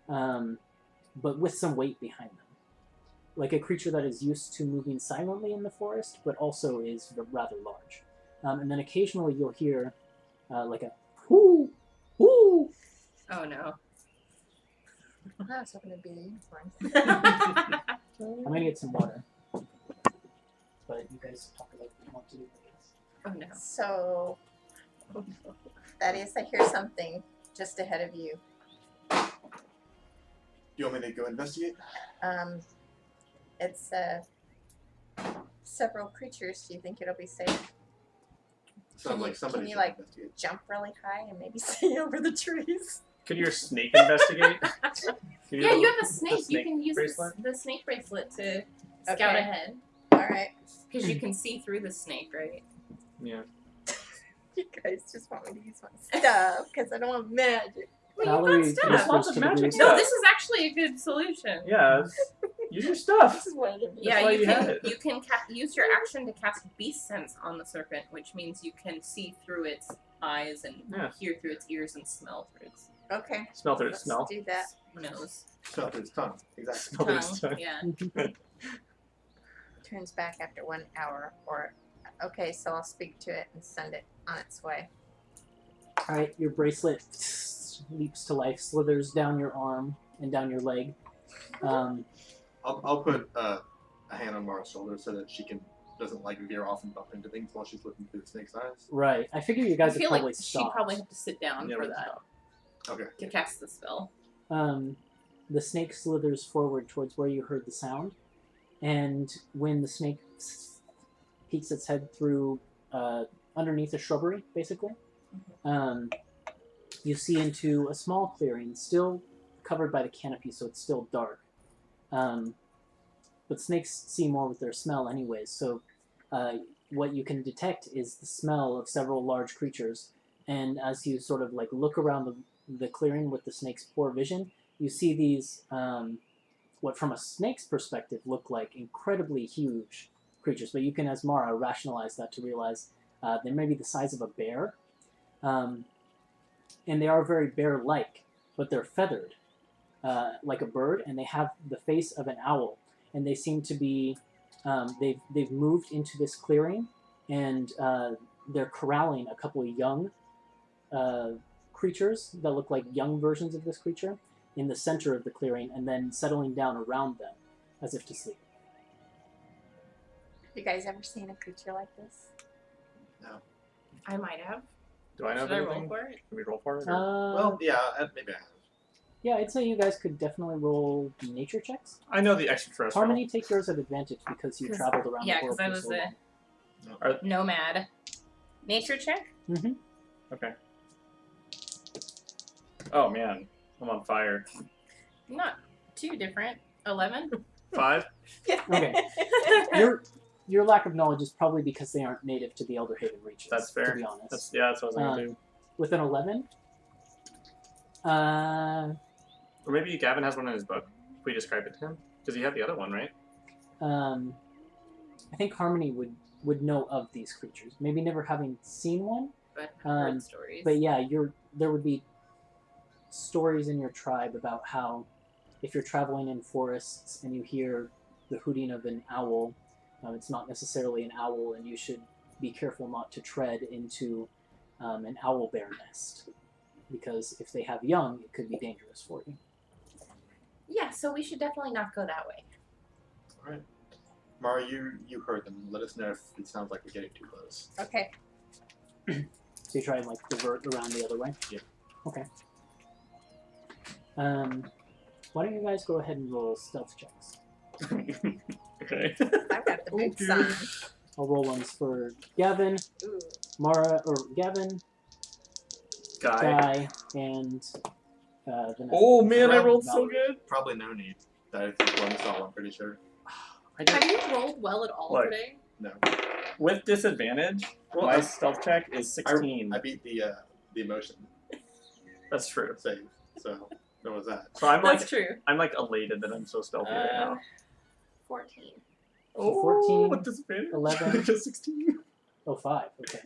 but with some weight behind them. Like a creature that is used to moving silently in the forest, but also is rather large. And then occasionally you'll hear like a whoo, whoo. Oh no. I was hoping it'd be a unicorn. I'm gonna get some water. But you guys talk about what you want to do. Oh no. So, that is, I hear something just ahead of you. You want me to go investigate? It's several creatures. Do you think it'll be safe? Sounds like somebody can you should like investigate. jump really high and maybe see over the trees? Could your snake investigate? Yeah, you have a snake. You snake can use bracelet? the snake bracelet to scout Okay. ahead. Alright. Because you can see through the snake, right? Yeah. You guys just want me to use my stuff because I don't want magic. Well, Valerie you've got There's stuff. lots of to the magic group. stuff. No, this is actually a good solution. Yeah. Use your stuff. This is what I did. Yeah, why you you have can it. you can use your action to cast Beast Sense on the serpent, which means you can see through its eyes and Yeah. hear through its ears and smell through its Okay. Smell through its Let's smell. do that. nose, Smell through his tongue. Exactly. Smell through its tongue. tongue. Yeah. Turns back after 1 hour. Or okay, so I'll speak to it and send it on its way. Alright, your bracelet leaps to life, slithers down your arm and down your leg. I'll put a hand on Mara's shoulder so that she doesn't like veer off and bump into things while she's looking through the snake's eyes. Right. I figure you I guys would feel probably like she'd stop. probably have to sit down Yeah, for we that stop. Okay. to cast the spell. The snake slithers forward towards where you heard the sound, and when the snake peeks its head through underneath a shrubbery, basically, you see into a small clearing, still covered by the canopy, so it's still dark. But snakes see more with their smell anyways, so what you can detect is the smell of several large creatures, and as you sort of like look around the clearing with the snake's poor vision, you see these, what from a snake's perspective look like incredibly huge creatures, but you can, as Mara, rationalize that to realize they may be the size of a bear, and they are very bear-like, but they're feathered like a bird, and they have the face of an owl, and they seem to be, they've moved into this clearing, and they're corralling a couple of young creatures that look like young versions of this creature in the center of the clearing, and then settling down around them as if to sleep. You guys ever seen a creature like this? I might have. Do I know Should I roll anything? for it? Can we roll for it? or- Well, yeah, maybe I have. Yeah, I'd say you guys could definitely roll nature checks. I know the extraterrestrial. Harmony, take yours at advantage because you 'Cause- traveled around yeah, the world 'cause I for was so a- long. Nomad. Nature check? Mm-hmm. Okay. Oh man, I'm on fire. Not too different. 11? 5? Okay. Your lack of knowledge is probably because they aren't native to the Elder Haven reaches. That's fair. To be honest. That's what I was gonna do. With an 11, Or maybe Gavin has one in his book. If we describe it to him, because he had the other one, right? I think Harmony would know of these creatures. Maybe never having seen one, But I've heard Um, stories. but yeah, there would be stories in your tribe about how if you're traveling in forests and you hear the hooting of an owl, it's not necessarily an owl, and you should be careful not to tread into an owl bear nest, because if they have young, it could be dangerous for you. Yeah, so we should definitely not go that way. All right. Mara, you heard them. Let us know if it sounds like we're getting too close. Okay. So you try and like divert around the other way. Yeah. Okay. Why don't you guys go ahead and roll stealth checks? Okay. I've got the boots on. I'll roll ones for Gavin, Ooh. Mara, or Gavin, Guy, and Vanessa. Oh man, I Rob rolled so Valerie. good. Probably no need. I think one stall, I'm pretty sure. Have you rolled well at all What? today? No. With disadvantage, Well, my I- stealth check is 16. I beat the emotion That's true. save, so what was that? So I'm That's like, true. I'm like elated that I'm so stealthy right now. 14. Oh, 14, with disadvantage. 11. 16. Oh, 5. Okay.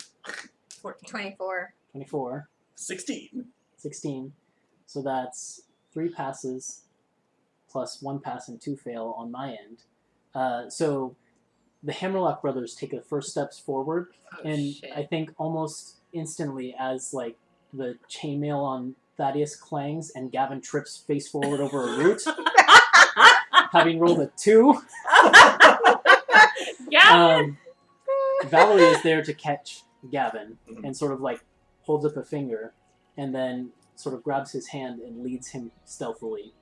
14. 24. 24. 16. 16. So that's 3 passes plus 1 pass and 2 fail on my end. So the Hammerlock brothers take the first steps forward, Oh, and shit. I think almost instantly as like the chainmail on Thaddeus clangs and Gavin trips face forward over a root, having rolled a 2. Gavin! Valerie is there to catch Gavin Mhm. and sort of like holds up a finger and then sort of grabs his hand and leads him stealthily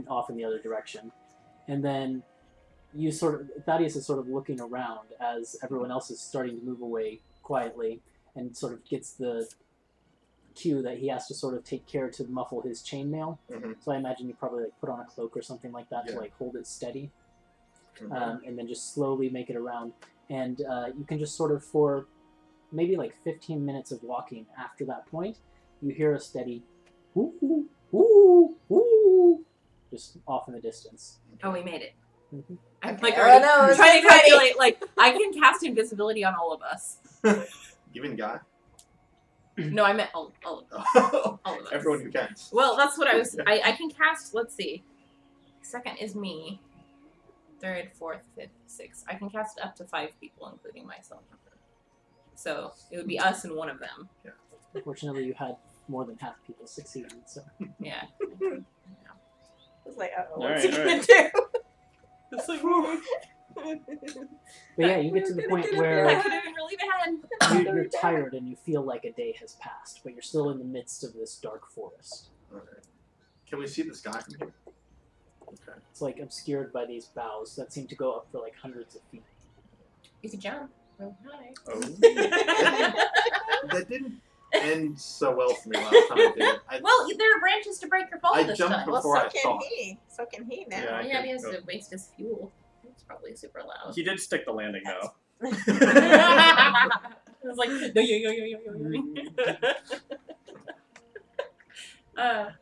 off in the other direction. And then Thaddeus is sort of looking around as everyone else is starting to move away quietly and sort of gets the cue that he has to sort of take care to muffle his chainmail. Mhm. So I imagine you probably like put on a cloak or something like that to Yeah. like hold it steady. Mhm. And then just slowly make it around. And you can just sort of, for maybe like 15 minutes of walking after that point, you hear a steady woo, woo, woo, woo, just off in the distance. Oh, we made it. Mhm. I'm Okay. like Oh, already no, it's trying to okay. calculate, like, I can cast invisibility on all of us. Even Guy? No, I meant all of Oh, all of us. everyone who can. Well, that's what I was. I can cast. Let's see. Second is me. Third, fourth, fifth, sixth. I can cast up to 5 people, including myself. So it would be us and one of them. Unfortunately, you had more than half people succeeding. So, Yeah. I was like, uh-oh, All what's right, he all gonna right. do? It's like, but yeah, you get to the point I where couldn't even really bad. you're tired and you feel like a day has passed, but you're still in the midst of this dark forest. Okay. Can we see the sky from here? Okay. It's like obscured by these boughs that seem to go up for like hundreds of feet. You could jump. Oh, hi. Oh. That didn't end so well for me last time I did it. Well, there are branches to break your fall I this jumped time. before. Well, so I can thought. he. So can he now. Yeah. I Yeah, could he has go. to waste his fuel. It's probably super loud. He did stick the landing though. I was like, no, yo.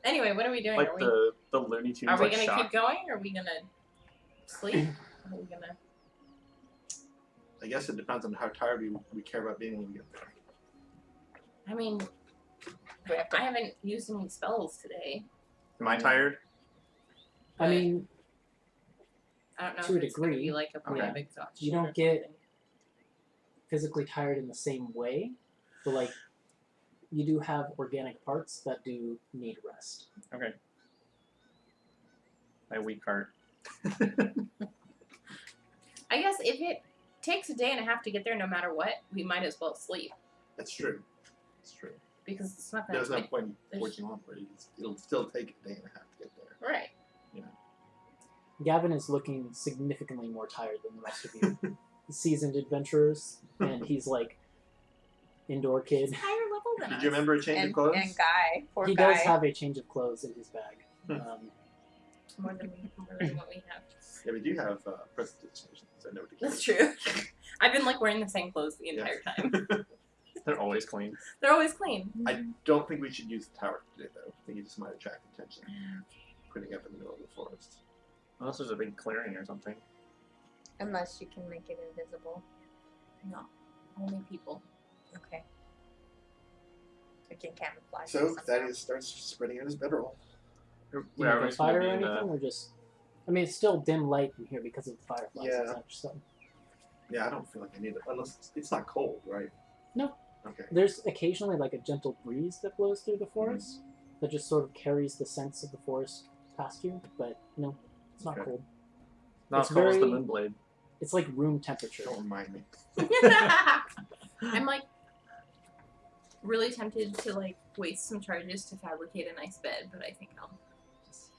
Anyway, what are we doing? Like are we, the Looney Tunes are we like gonna shock. keep going? Or are we gonna sleep? Are we gonna? I guess it depends on how tired we care about being when we get there. I mean, We have to- I haven't used any spells today. Am I tired? I mean, I don't know to a if it's gonna degree, be like a point okay. of exhaustion. You don't or get- something. physically tired in the same way, but like you do have organic parts that do need rest. Okay. My weak heart. I guess if it takes a day and a half to get there, no matter what, we might as well sleep That's true. It's true. because it's not gonna. There's no take- point in there's- forging on for it. It'll still take a day and a half to get there. Right. Gavin is looking significantly more tired than the rest of you seasoned adventurers, and he's like indoor kid. He's higher level than Did us. you remember a change of And clothes? Guy. Poor He Guy. does have a change of clothes in his bag. More than what we have. Yeah, we do have presentations. I know what to keep. That's true. I've been like wearing the same clothes the entire time. They're always clean. They're always clean. I don't think we should use the tower today, though. I think it just might attract attention. Putting up in the middle of the forest. Unless there's a big clearing or something. Unless you can make it invisible. No, only people. Okay. We can camouflage. So it somehow. Thaddeus starts spreading out his bedroll. Do you Yeah, have we're a just gonna fire be or in anything, or just? I mean, it's still dim light in here because of the fireflies and Yeah. such. So Yeah, I don't feel like I need it. Unless it's not cold, right? No. Okay. there's occasionally like a gentle breeze that blows through the forest that just sort of carries the sense of the forest past you, but no, it's not Okay. cold. Not It's as cold as the very- Moonblade. It's like room temperature. Don't remind me. I'm like really tempted to like waste some charges to fabricate a nice bed, but I think I'll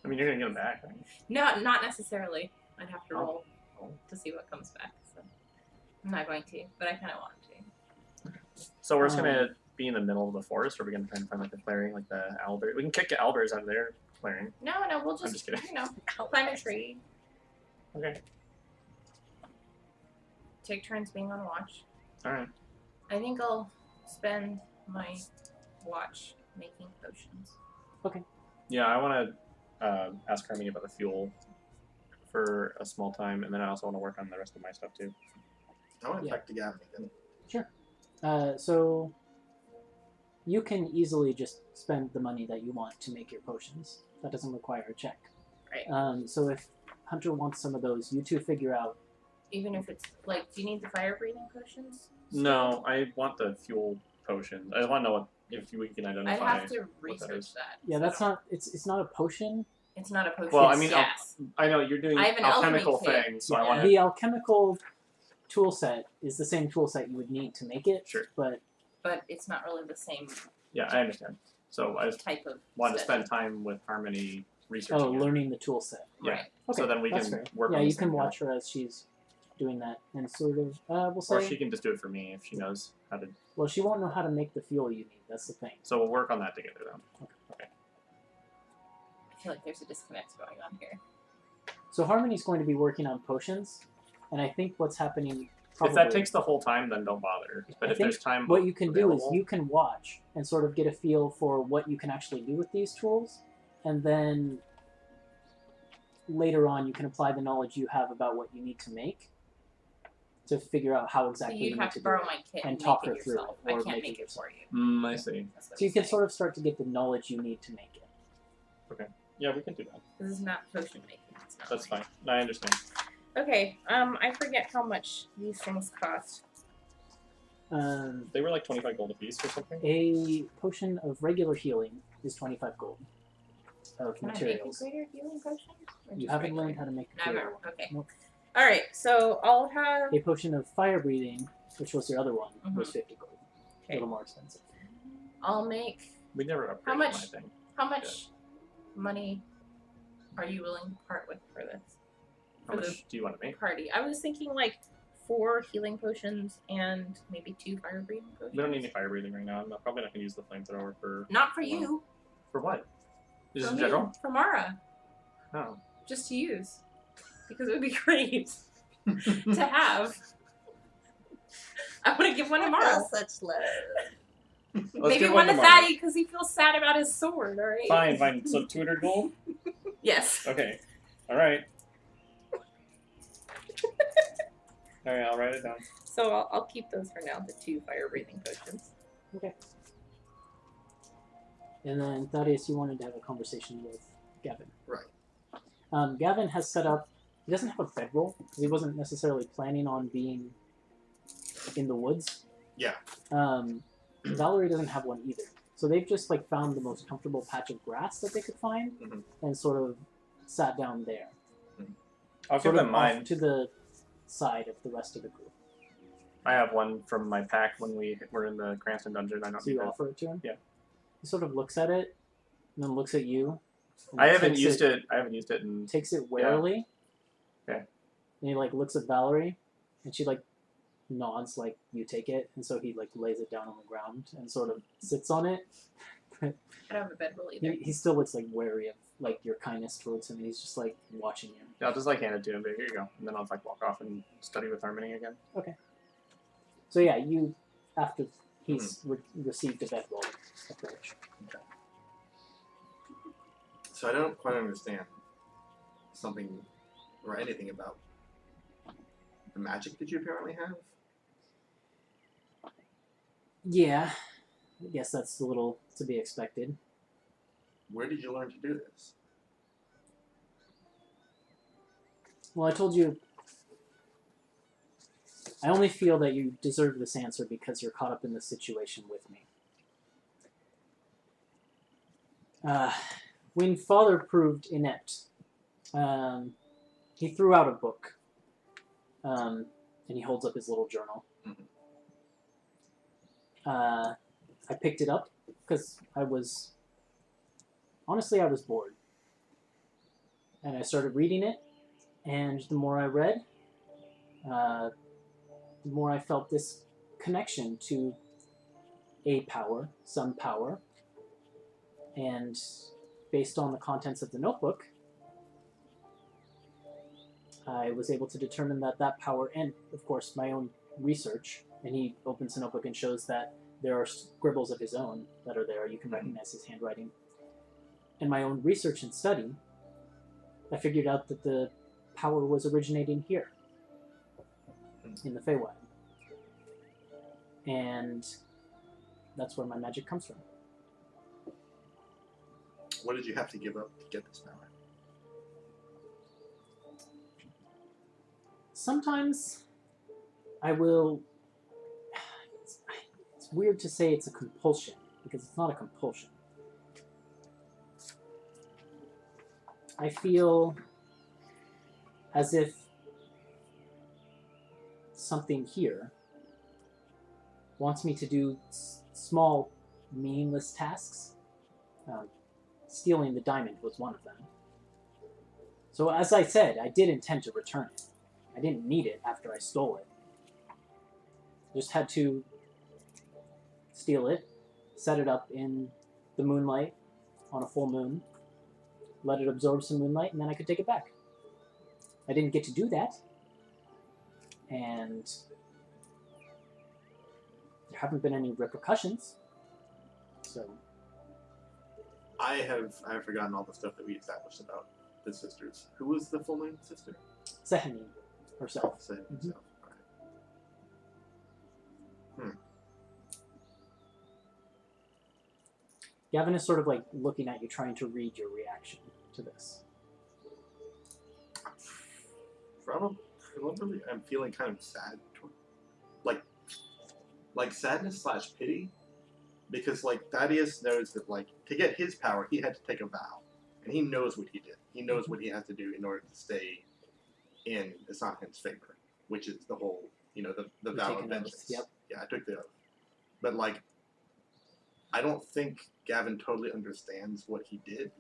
I mean, you're gonna get them back, right? No, not necessarily. I'd have to Oh. roll Oh. to see what comes back. So I'm not going to, but I kind of want to. So we're just gonna be in the middle of the forest, or are we gonna try and find like a clearing, like the owlbear? We can kick the owlbears out of their clearing. No, we'll I'm just kidding. climb a tree. Okay. Take turns being on watch. All right. I think I'll spend my watch making potions. Yeah, I want to ask Harmony about the fuel for a small time, and then I also want to work on the rest of my stuff too. I want to Yeah. talk to Gavin again. So you can easily just spend the money that you want to make your potions. That doesn't require a check. Right. So if Hunter wants some of those, you two figure out. Even if it's like, do you need the fire breathing potions? No, I want the fuel potion. I want to know what, if we can identify. I'd have to that research is. that. Yeah, so that's I don't- not. It's not a potion. It's not a potion. Well, I it's mean, gas. I know you're doing I have an alchemical alchemy kit. things, so I Yeah. want to. The alchemical tool set is the same tool set you would need to make it. Sure. But But it's not really the same Yeah, I understand. So I just type of. wanted to study. spend time with Harmony researching. it. learning the tool set. Yeah. Right. Okay, So then we that's can fair. work Yeah, on you this can thing watch her as she's doing that, and sort of we'll say. Or she can just do it for me if she knows how to. Well, she won't know how to make the fuel you need. That's the thing. So we'll work on that together then. I feel like there's a disconnect going on here. So Harmony's going to be working on potions, and I think what's happening. Probably, If that takes the whole time, then don't bother. But I if think there's time, what you can do is available- you can watch and sort of get a feel for what you can actually do with these tools, and then later on you can apply the knowledge you have about what you need to make to figure out how So exactly you'd you have need to do borrow it. my kit and and talk make her it through yourself. it, I or can't make make it it for you. I see. That's what So you he's can saying. sort of start to get the knowledge you need to make it. Yeah, we can do that. This is not potion making. It's not That's like- fine. I understand. Okay. I forget how much these things cost. They were like 25 gold a piece or something. A potion of regular healing is 25 gold of Can materials. I make a greater healing potion? Or You just haven't regular? learned how to make No, a I've greater never. one. Okay. Nope. All right. So I'll have. A potion of fire breathing, which was your other one, was 50 gold. A Okay. little more expensive. I'll make. We never upgraded How much? my thing. How much money are you willing to part with for this? How For the much do you want to make? party. I was thinking like 4 healing potions and maybe 2 fire breathing potions. We don't need any fire breathing right now. I'm probably not going to use the flamethrower for. Not for you. For what? Just For in me, general? For Mara. No. Just to use. Because it would be great to have. I want to give one to I Mara. feel such love. Let's Maybe give one to Mara. Thaddy because he feels sad about his sword, alright? Fine, fine. So 200 gold? Yes. Okay. Alright. Alright, I'll write it down. So I'll keep those for now, the 2 fire breathing potions. Okay. And then Thaddeus, you wanted to have a conversation with Gavin. Right. Gavin has set up. He doesn't have a bedroll. He wasn't necessarily planning on being in the woods. Yeah. Valerie doesn't have one either. So they've just like found the most comfortable patch of grass that they could find, Mhm. and sort of sat down there. I'll give Sort them of mine. off to the side of the rest of the group. I have one from my pack when we were in the Cranston dungeon. I don't So need you it. offer it to him. Yeah. He sort of looks at it, and then looks at you. and I haven't takes used it. I haven't used it in. Takes it warily. Okay. And he like looks at Valerie, and she like nods like you take it, and so he like lays it down on the ground and sort of sits on it. I don't have a bedroll either. He still looks like wary of like your kindness towards him, and he's just like watching you. Yeah, I'll just like hand it to him. But here you go, and then I'll like walk off and study with Harmony again. So yeah, you after he's received a bedroll approach. So I don't quite understand something or anything about the magic that you apparently have. Yeah, I guess that's a little to be expected. Where did you learn to do this? Well, I told you. I only feel that you deserve this answer because you're caught up in this situation with me. When Father proved inept, he threw out a book, and he holds up his little journal. I picked it up because I was bored. And I started reading it, and the more I read, the more I felt this connection to a power, some power, and based on the contents of the notebook, I was able to determine that that power, and of course my own research, and he opens the notebook and shows that there are scribbles of his own that are there. You can recognize his handwriting. In my own research and study, I figured out that the power was originating here, in the Feywild. And that's where my magic comes from. What did you have to give up to get this power? Sometimes I will... It's weird to say it's a compulsion, because it's not a compulsion. I feel as if something here wants me to do small, meaningless tasks. Stealing the diamond was one of them. So as I said, I did intend to return it. I didn't need it after I stole it. Just had to steal it, set it up in the moonlight on a full moon, let it absorb some moonlight, and then I could take it back. I didn't get to do that, and there haven't been any repercussions, so... I have forgotten all the stuff that we established about the sisters. Who was the full name sister? Sehani herself. Sehani Mhm. herself. Alright. Gavin is sort of like looking at you, trying to read your reaction to this. Probably, I'm feeling kind of sad. Like sadness / pity. Because, like, Thaddeus knows that, like, to get his power, he had to take a vow. And he knows what he did. He knows what he has to do in order to stay in Asahin's favor. Which is the whole, you know, the vow of vengeance. Yep. Yeah, I took the oath. But, like, I don't think Gavin totally understands what he did.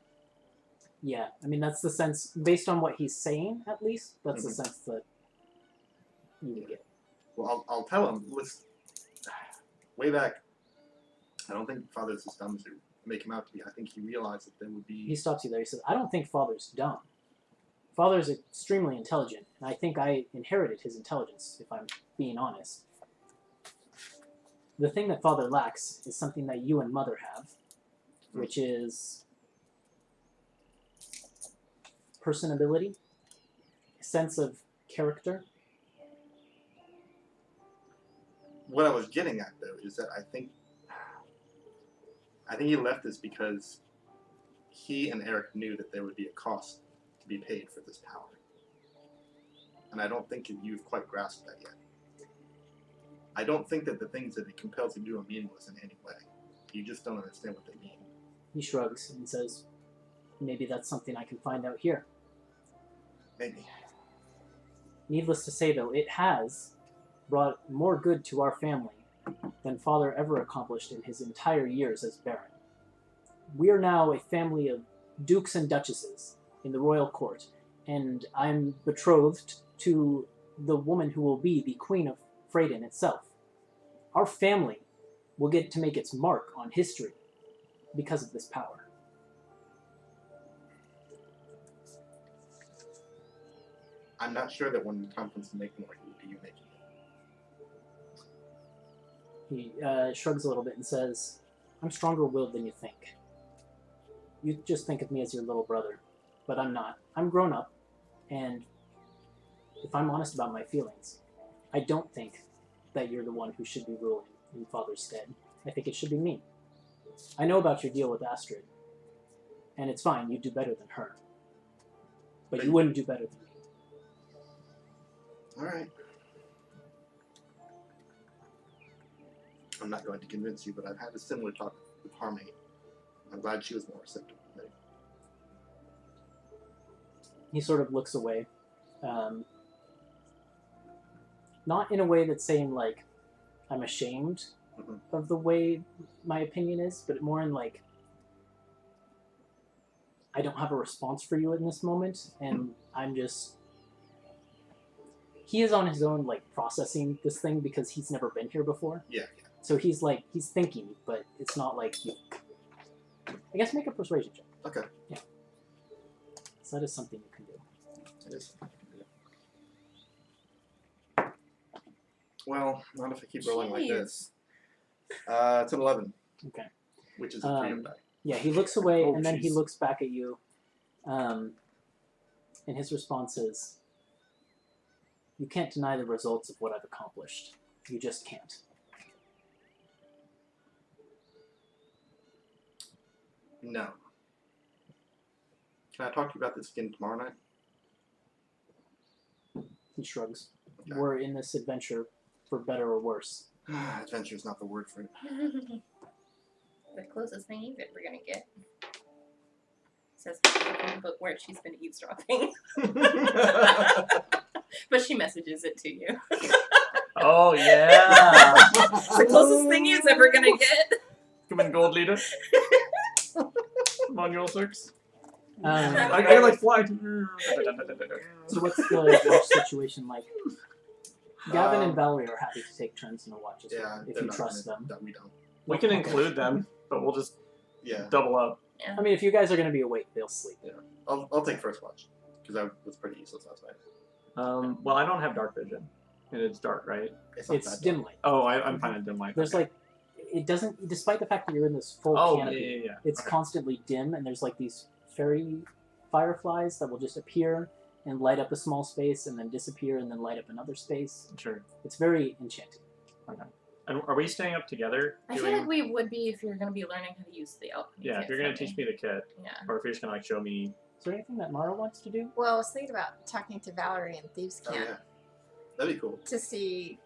Yeah, I mean, that's the sense, based on what he's saying, at least, that's the Mhm. sense that you get. Well, I'll tell him, listen, way back, I don't think Father's as dumb as they make him out to be. I think he realized that there would He be... stops you there. He says, I don't think Father's dumb. Father's extremely intelligent, and I think I inherited his intelligence, if I'm being honest. The thing that Father lacks is something that you and Mother have, which is personability, a sense of character. What I was getting at, though, is that I think he left this because he and Eric knew that there would be a cost to be paid for this power. And I don't think you've quite grasped that yet. I don't think that the things that it compels you to do are meaningless in any way. You just don't understand what they mean. He shrugs and says, maybe that's something I can find out here. Maybe. Needless to say, though, it has brought more good to our family than Father ever accomplished in his entire years as Baron. We are now a family of dukes and duchesses in the royal court, and I'm betrothed to the woman who will be the Queen of Freydin itself. Our family will get to make its mark on history because of this power. I'm not sure that when the time comes to make more, he will be you making it. He shrugs a little bit and says, I'm stronger-willed than you think. You just think of me as your little brother, but I'm not. I'm grown up, and if I'm honest about my feelings, I don't think that you're the one who should be ruling in Father's stead. I think it should be me. I know about your deal with Astrid, and it's fine, you do better than her. But you wouldn't do better than me. Alright. I'm not going to convince you, but I've had a similar talk with Harmony. I'm glad she was more receptive than me. He sort of looks away. Not in a way that's saying, like, I'm ashamed of the way my opinion is, but more in, like, I don't have a response for you in this moment, and I'm just... He is on his own, like, processing this thing because he's never been here before. Yeah. So he's, like, he's thinking, but it's not like you... I guess make a persuasion check. Okay. Yeah. So that is something you can do. It is. Well, not if I keep rolling like this. It's an 11. Okay. Which is a 3 of die. Yeah, he looks away, Oh, and then he jeez. looks back at you, and his response is, "You can't deny the results of what I've accomplished. You just can't." No. Can I talk to you about this again tomorrow night? He shrugs. Okay. We're in this adventure for better or worse. Adventure is not the word for it. The closest thing he's ever gonna get. Says in the book where she's been eavesdropping. But she messages it to you. Oh, yeah. It's the closest thing he's ever gonna get. Come in, gold leader. Manual 6. I I like fly. So what's the watch situation like? Gavin and Valerie are happy to take turns in a watch as well, Yeah, if they're you not trust gonna- them. No, we don't. We can Okay. include them, but we'll just Yeah. double up. Yeah. I mean, if you guys are going to be awake, they'll sleep. I'll take first watch. Because I was pretty useless last night. Well, I don't have dark vision, and it's dark, right? Not It's that dim light. Oh, I'm fine in dim light. There's okay. like, it doesn't, despite the fact that you're in this full Oh, canopy, yeah. it's Okay. constantly dim, and there's like these fairy fireflies that will just appear and light up a small space and then disappear and then light up another space. Sure. It's very enchanting. Okay. And are we staying up together? I feel like we would be if you're gonna be learning how to use the alchemy. Yeah, kit if you're gonna for teach me the kit, Yeah. or if you're just gonna like show me. Is there anything that Mara wants to do? Well, I was thinking about talking to Valerie in Thieves' Oh, Camp yeah. That'd be cool. to see,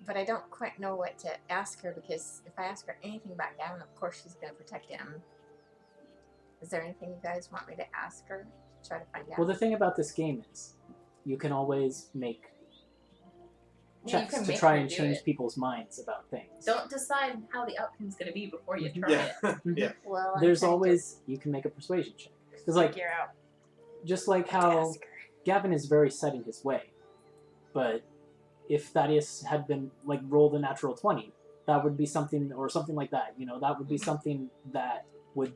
but I don't quite know what to ask her because if I ask her anything about Gavin, of course she's going to protect him. Is there anything you guys want me to ask her? Try to find out. Well, the thing about this game is you can always make Yeah, you checks can to make try her and do change it. people's minds about things. Don't decide how the outcome's gonna be before you try Yeah. it. Yeah. well, I'm There's trying to always, you can make a persuasion check. It's like, figure out just like what to how ask her. Gavin is very set in his way, but if Thaddeus had been like rolled a natural 20, that would be something, or something like that. You know, that would be something that would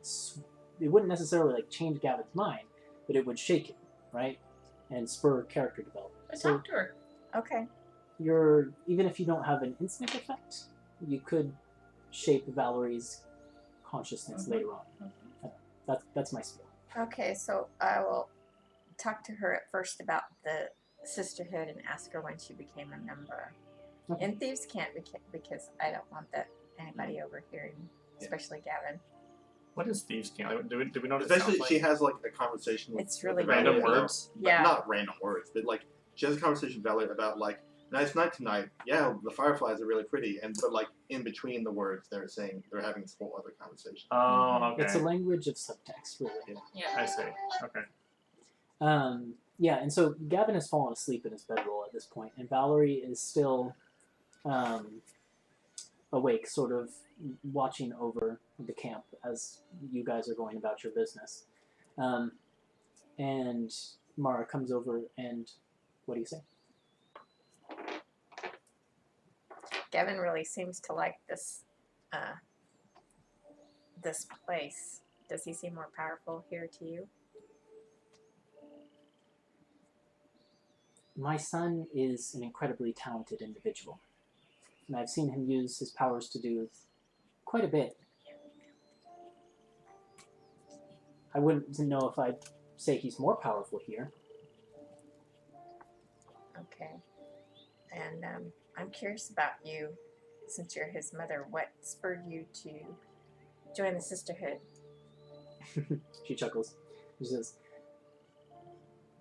it wouldn't necessarily like change Gavin's mind, but it would shake him, right, and spur character development. But So talk to her. Okay. you're, even if you don't have an instant effect, you could shape Valerie's consciousness Mhm. later on. That's my spiel. Okay, so I will talk to her at first about the sisterhood and ask her when she became a member. Okay. And Thieves can't because I don't want that anybody overhearing, especially Gavin. What is thieves' camp? Do we know what it Especially, sounds she like? has like a conversation with It's really with Valerie Random about- words? Yeah. Not random words, but like she has a conversation with Valerie about like nice night tonight. Yeah, the fireflies are really pretty, and but like in between the words, they're having this whole other conversation. Oh, okay. It's a language of subtext, really. Yeah. I see. Okay. Yeah, and so Gavin has fallen asleep in his bedroll at this point, and Valerie is still awake, sort of watching over the camp as you guys are going about your business. And Mara comes over, and what do you say? Gavin really seems to like this this place. Does he seem more powerful here to you? My son is an incredibly talented individual, and I've seen him use his powers to do quite a bit. I wouldn't know if I'd say he's more powerful here. Okay. And I'm curious about you, since you're his mother. What spurred you to join the sisterhood? She chuckles. She says,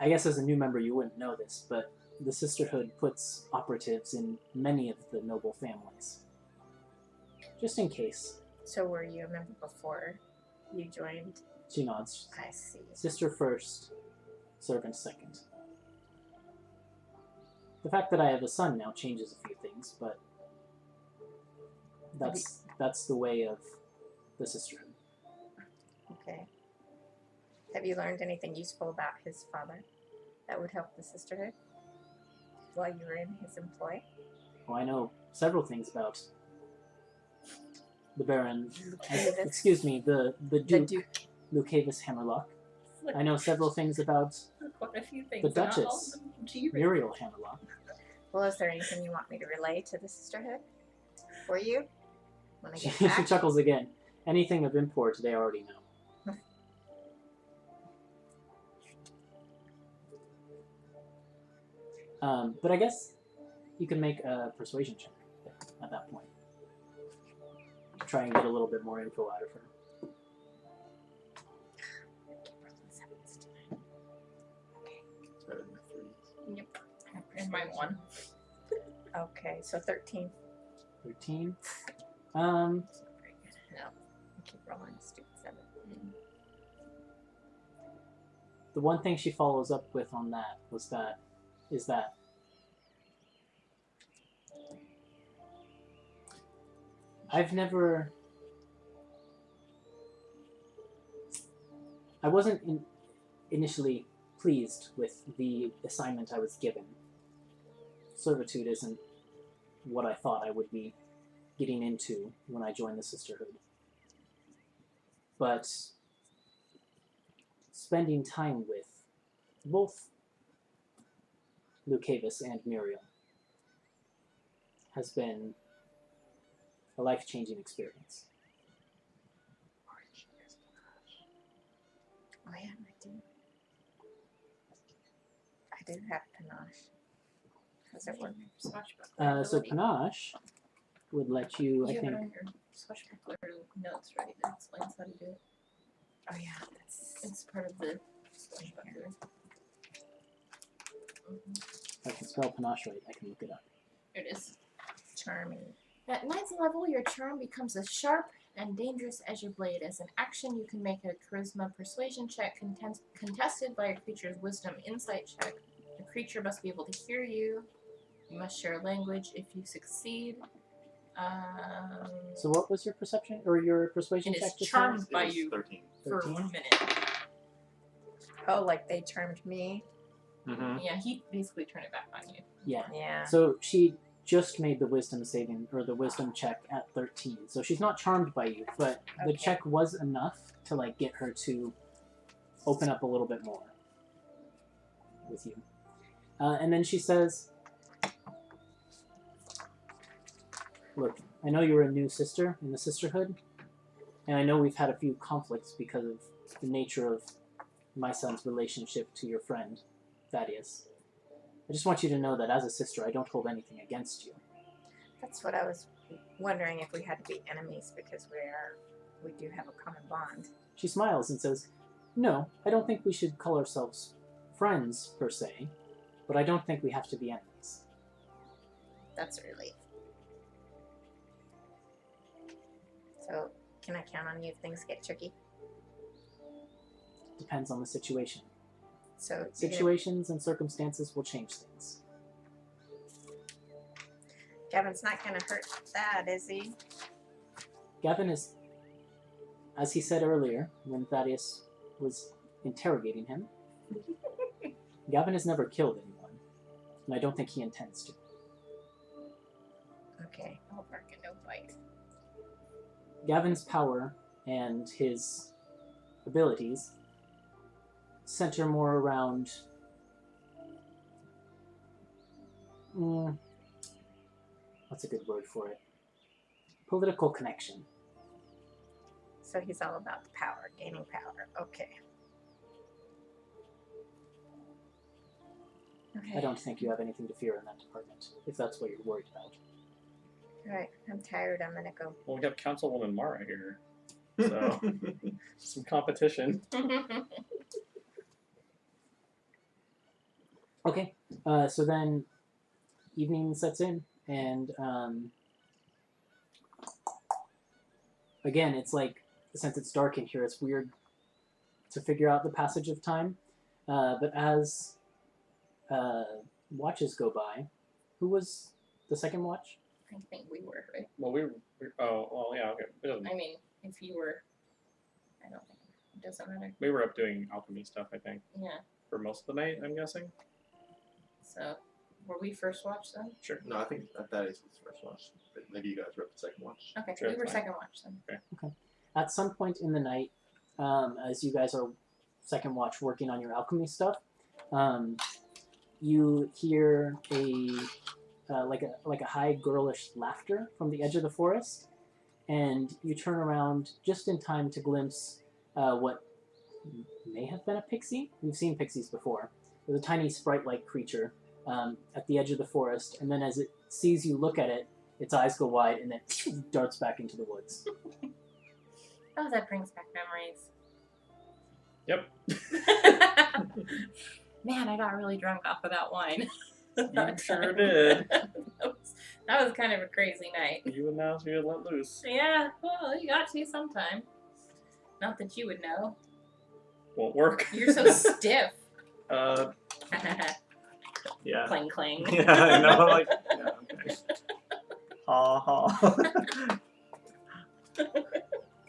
I guess as a new member you wouldn't know this, but the Sisterhood puts operatives in many of the noble families. Just in case. So were you a member before you joined? She nods. I see. Sister first, servant second. The fact that I have a son now changes a few things, but that's the way of the Sisterhood. Okay. Have you learned anything useful about his father that would help the sisterhood while you were in his employ? Well, I know several things about the Baron. Lucavis. Excuse me, the The Duke, Duke. Lucavis Hammerlock. I know several things about Quite a few things. the not all Duchess, of them G-rated. Muriel Hammerlock. Well, is there anything you want me to relay to the sisterhood for you when I She, get she back? chuckles again. Anything of import, they already know. But I guess you can make a persuasion check at that point. Try and get a little bit more info out of her. It's better than the 3s. Yep. And my 1. Okay, so 13. 13. No, I keep rolling stupid 7. The one thing she follows up with on that is that I wasn't initially pleased with the assignment I was given. Servitude isn't what I thought I would be getting into when I joined the Sisterhood. But spending time with both Lucavis and Muriel has been a life-changing experience. Oh yeah, I do have panache. How's it work? So Panache would let you, I You have think, it on your swashbuckler notes ready that explains how to do it. Oh yeah, that's It's part of the swashbuckler. if I can spell Panache right, I can look it up. Here it is. charming. At 9th level, your charm becomes as sharp and dangerous as your blade. As an action, you can make a charisma persuasion check contested by a creature's wisdom insight check. The creature must be able to hear you. You must share language if you succeed. So what was your perception, or your persuasion It check? is just charmed It by was you 13. for 13? 1 minute. Oh, like they charmed me? Mm-hmm. Yeah, he basically turned it back on you. Yeah. Yeah. So she just made the wisdom saving, or the wisdom check at 13. So she's not charmed by you, but the Okay. check was enough to like get her to open up a little bit more with you. And then she says, look, I know you're a new sister in the Sisterhood, and I know we've had a few conflicts because of the nature of my son's relationship to your friend, Thaddeus. I just want you to know that as a sister, I don't hold anything against you. That's what I was wondering, if we had to be enemies, because we do have a common bond. She smiles and says, no, I don't think we should call ourselves friends, per se, but I don't think we have to be enemies. That's a relief. So, can I count on you if things get tricky? Depends on the situation. So, you're gonna- Situations and circumstances will change things. Gavin's not going to hurt that, is he? Gavin is, as he said earlier, when Thaddeus was interrogating him, Gavin has never killed anyone, and I don't think he intends to. Okay. I'll bark and no bite. Gavin's power and his abilities center more around what's a good word for it? Political connection. So he's all about the power, gaining power. Okay. Okay. I don't think you have anything to fear in that department, if that's what you're worried about. Alright, I'm tired. I'm gonna go. Well, we have Councilwoman Mara here, so some competition. Okay, so then evening sets in, and again, it's like, since it's dark in here, it's weird to figure out the passage of time. But as watches go by, who was the second watch? I think we were, right? Well, we oh, well, yeah, okay. It doesn't I mean, if you were, I don't think. Doesn't matter. We were up doing alchemy stuff, I think, Yeah. for most of the night, I'm guessing. So, were we first watch then? Sure. No, I think that is his first watch. But maybe you guys were up the second watch. Okay, Sure, we were fine. second watch then. At some point in the night, as you guys are second watch working on your alchemy stuff, you hear a like a high girlish laughter from the edge of the forest, and you turn around just in time to glimpse what may have been a pixie. We've seen pixies before. There's a tiny sprite-like creature at the edge of the forest, and then as it sees you look at it, its eyes go wide and then darts back into the woods. Oh, that brings back memories. Yep. Man, I got really drunk off of that wine. You sure did. That was kind of a crazy night. You announced you had let loose. Yeah, well, you got to sometime. Not that you would know. Won't work. You're so stiff. Yeah. Clang clang. Yeah, I know. Like, yeah, okay. Ha ha.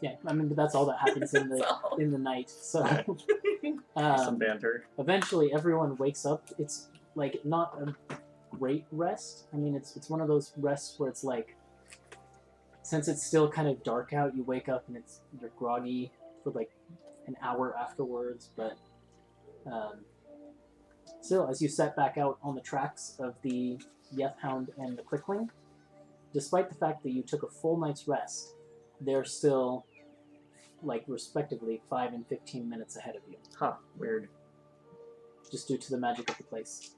Yeah, I mean, but that's all that happens in That's all. the night. So Some banter. eventually, everyone wakes up. It's like not a great rest. I mean, it's one of those rests where it's like, since it's still kind of dark out, you wake up and you're groggy for like an hour afterwards. But still, as you set back out on the tracks of the Yethhound and the Quickling, despite the fact that you took a full night's rest, they're still, like, respectively 5 and 15 minutes ahead of you. Huh. Weird. Just due to the magic of the place.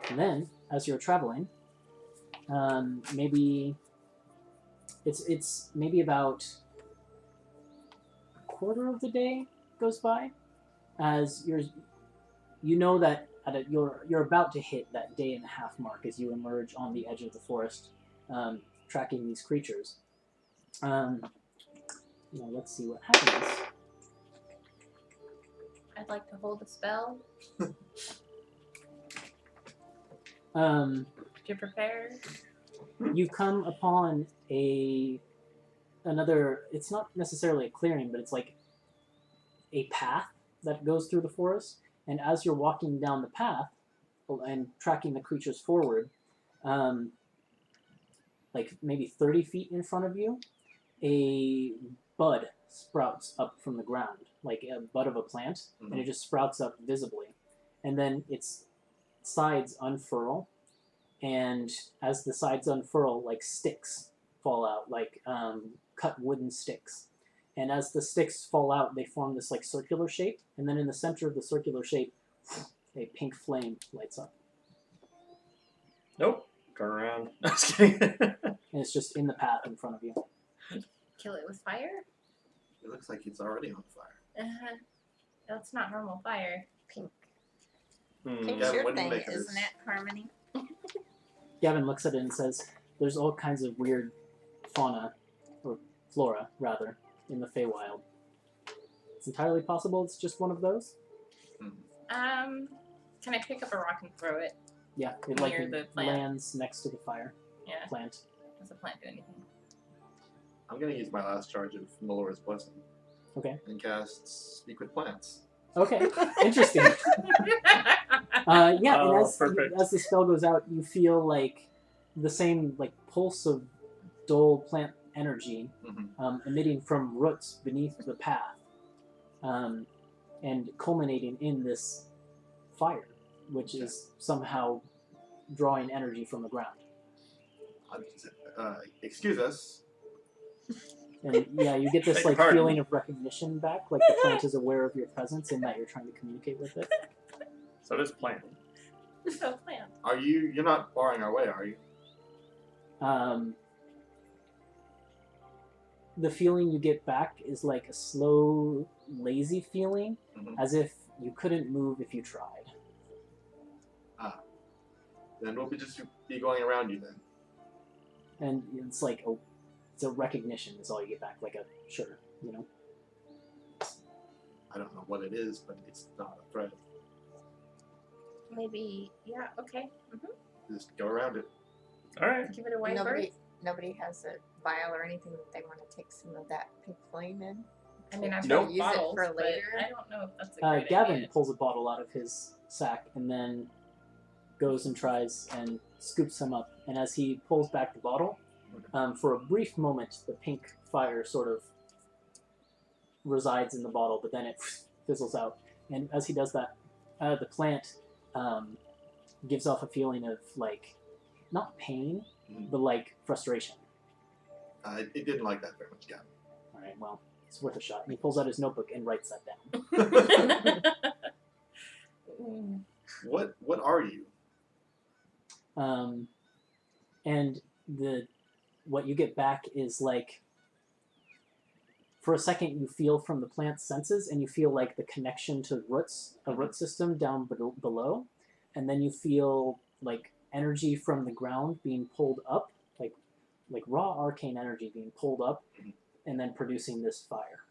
And then, as you're traveling, maybe it's maybe about a quarter of the day goes by, as you know that you're about to hit that day and a half mark as you emerge on the edge of the forest, tracking these creatures. Let's see what happens. I'd like to hold a spell. To prepare. You come upon another. It's not necessarily a clearing, but it's like a path that goes through the forest. And as you're walking down the path and tracking the creatures forward, like maybe 30 feet in front of you, a bud sprouts up from the ground, like a bud of a plant, and it just sprouts up visibly. And then its sides unfurl, and as the sides unfurl, like sticks fall out, like cut wooden sticks. And as the sticks fall out, they form this like circular shape, and then in the center of the circular shape, a pink flame lights up. Nope. Turn around. I was kidding. And it's just in the path in front of you. Kill it with fire? It looks like it's already on fire. That's not normal fire. Pink. Hmm. Yeah, Sure what do thing, you make of isn't this? it, Harmony? Gavin looks at it and says, there's all kinds of weird fauna, or flora, rather, in the Feywild. It's entirely possible it's just one of those. Can I pick up a rock and throw it? Yeah, it like Near the plant. lands next to the fire Yeah. plant. Does the plant do anything? I'm going to use my last charge of Melora's Blessing. Okay. And cast Speak with Plants. Okay, interesting. Yeah, Oh, and perfect. as the spell goes out, you feel like the same like pulse of dull plant energy emitting from roots beneath the path, and culminating in this fire, which is somehow drawing energy from the ground. Excuse us. And yeah, you get this Beg like pardon. feeling of recognition back, like the plant is aware of your presence and that you're trying to communicate with it. So does plant. So plant. You're not barring our way, are you? The feeling you get back is like a slow, lazy feeling, as if you couldn't move if you tried. Then we'll just be going around you then. And it's like it's a recognition is all you get back, like a sure, you know. I don't know what it is, but it's not a threat. Maybe, yeah, okay. Just go around it. All right. Give it a white bird. Nobody has a vial or anything that they want to take some of that pink flame in? I mean, I've Nope. got Use it bottles, for but later? I don't know if that's a great Gavin idea. pulls a bottle out of his sack and then goes and tries and scoops some up. And as he pulls back the bottle, for a brief moment, the pink fire sort of resides in the bottle, but then it fizzles out. And as he does that, the plant gives off a feeling of, like, not pain, but, like, frustration. It didn't like that very much, Gavin. All right, well, it's worth a shot. And he pulls out his notebook and writes that down. What are you? And what you get back is, like, for a second you feel from the plant's senses, and you feel like the connection to a root system down below, and then you feel like energy from the ground being pulled up, like raw arcane energy being pulled up, and then producing this fire.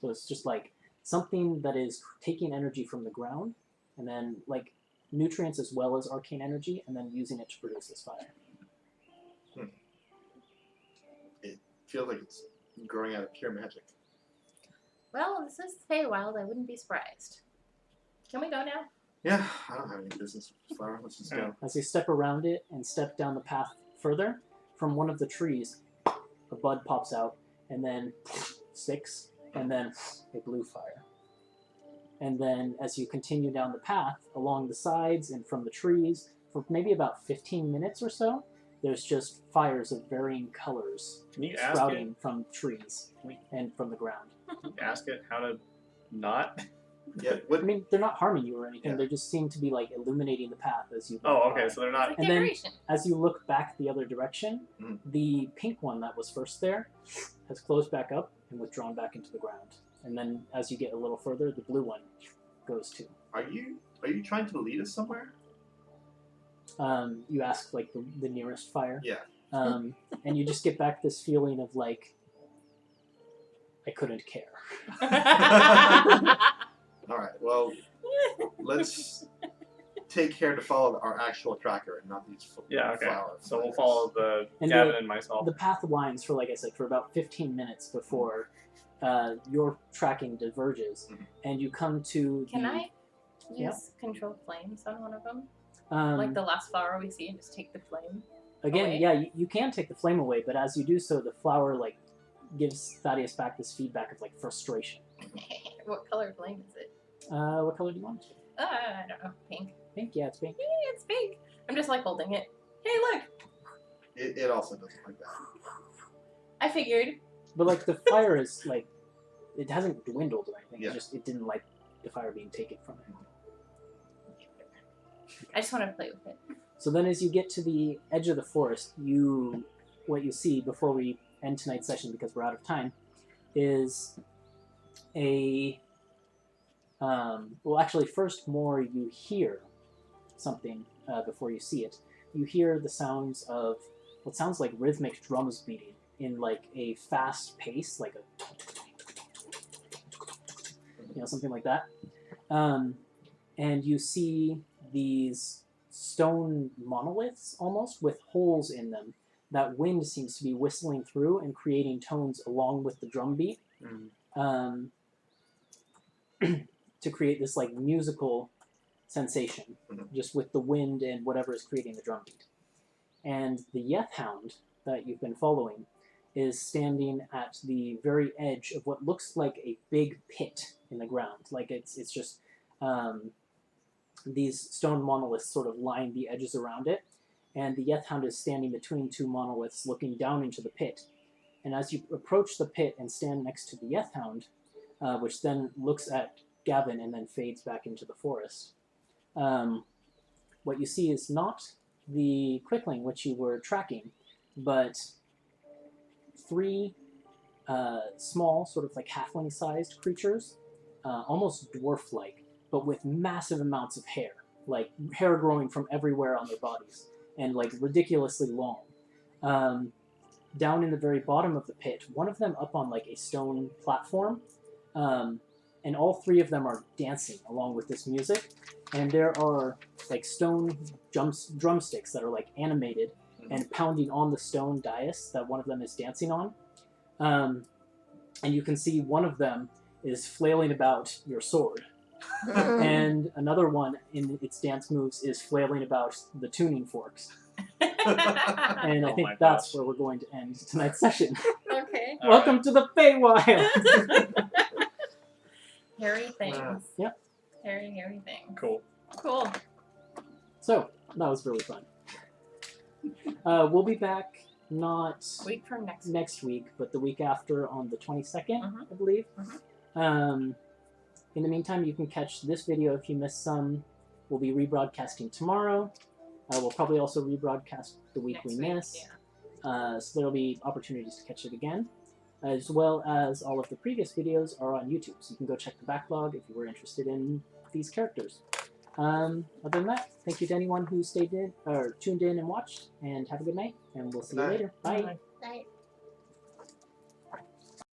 So it's just like something that is taking energy from the ground, and then like nutrients as well as arcane energy, and then using it to produce this fire. It feels like it's growing out of pure magic. Well, this is the Feywild. I wouldn't be surprised. Can we go now? Yeah, I don't have any business with this flower. Let's just go. As you step around it and step down the path further, from one of the trees, a bud pops out, and then sticks, and then a blue fire. And then as you continue down the path, along the sides and from the trees, for maybe about 15 minutes or so, there's just fires of varying colors Can you ask sprouting from trees and from the ground. Ask it how to not? Yeah. I What? mean, they're not harming you or anything. Yeah. They just seem to be like illuminating the path as you Oh, walk okay, by. so they're not... Like And then- decoration. As you look back the other direction, the pink one that was first there has closed back up and withdrawn back into the ground. And then as you get a little further, the blue one goes too. Are you trying to lead us somewhere? You ask like the nearest fire. Yeah. And you just get back this feeling of like, I couldn't care. All right. Well, let's take care to follow our actual tracker and not these Yeah, okay. flowers. So we'll follow the And Gavin and myself. The path winds for, like I said, for about 15 minutes before your tracking diverges, and you come to Can the... I use Yeah. control flames on one of them? Um, Like the last flower we see and just take the flame? Again, away? yeah, you can take the flame away, but as you do so, the flower like gives Thaddeus back this feedback of like frustration. What color flame is it? What color do you want? I don't know. Pink. Pink? Yeah, it's pink. Yeah, it's pink. I'm just like holding it. Hey, look! It also doesn't like that. I figured. But like the fire is like, it hasn't dwindled or anything. Yeah. It didn't like the fire being taken from it. I just want to play with it. So then, as you get to the edge of the forest, what you see before we end tonight's session, because we're out of time, is a well, actually, first more you hear something before you see it. You hear the sounds of what sounds like rhythmic drums beating in like a fast pace, like a something like that. And you see these stone monoliths almost with holes in them that wind seems to be whistling through and creating tones along with the drum beat to create this like musical sensation just with the wind and whatever is creating the drum beat. And the Yeth Hound that you've been following is standing at the very edge of what looks like a big pit in the ground. Like it's just these stone monoliths sort of line the edges around it, and the Yeth Hound is standing between two monoliths looking down into the pit. And as you approach the pit and stand next to the Yeth Hound, which then looks at Gavin and then fades back into the forest, what you see is not the Quickling which you were tracking, but three small, sort of like halfling-sized creatures, almost dwarf-like, but with massive amounts of hair, like hair growing from everywhere on their bodies, and like ridiculously long. Down in the very bottom of the pit, one of them up on like a stone platform, and all three of them are dancing along with this music, and there are like stone drumsticks that are like animated and pounding on the stone dais that one of them is dancing on. And you can see one of them is flailing about your sword. And another one in its dance moves is flailing about the tuning forks. And I Oh think my that's gosh. where we're going to end tonight's session. Okay. All Welcome to the Feywild! Hairy things. Yep. Hairy things. Cool. Cool. So, that was really fun. We'll be back not Week from next week. next week, but the week after on the 22nd, Mhm. I believe. Mhm. In the meantime, you can catch this video if you missed some. We'll be rebroadcasting tomorrow. We'll probably also rebroadcast the week we Next week, miss. yeah. So there'll be opportunities to catch it again. As well as all of the previous videos are on YouTube, so you can go check the backlog if you were interested in these characters. Other than that, thank you to anyone who stayed in or tuned in and watched, and have a good night, and we'll see you Good night. later. Bye. Bye.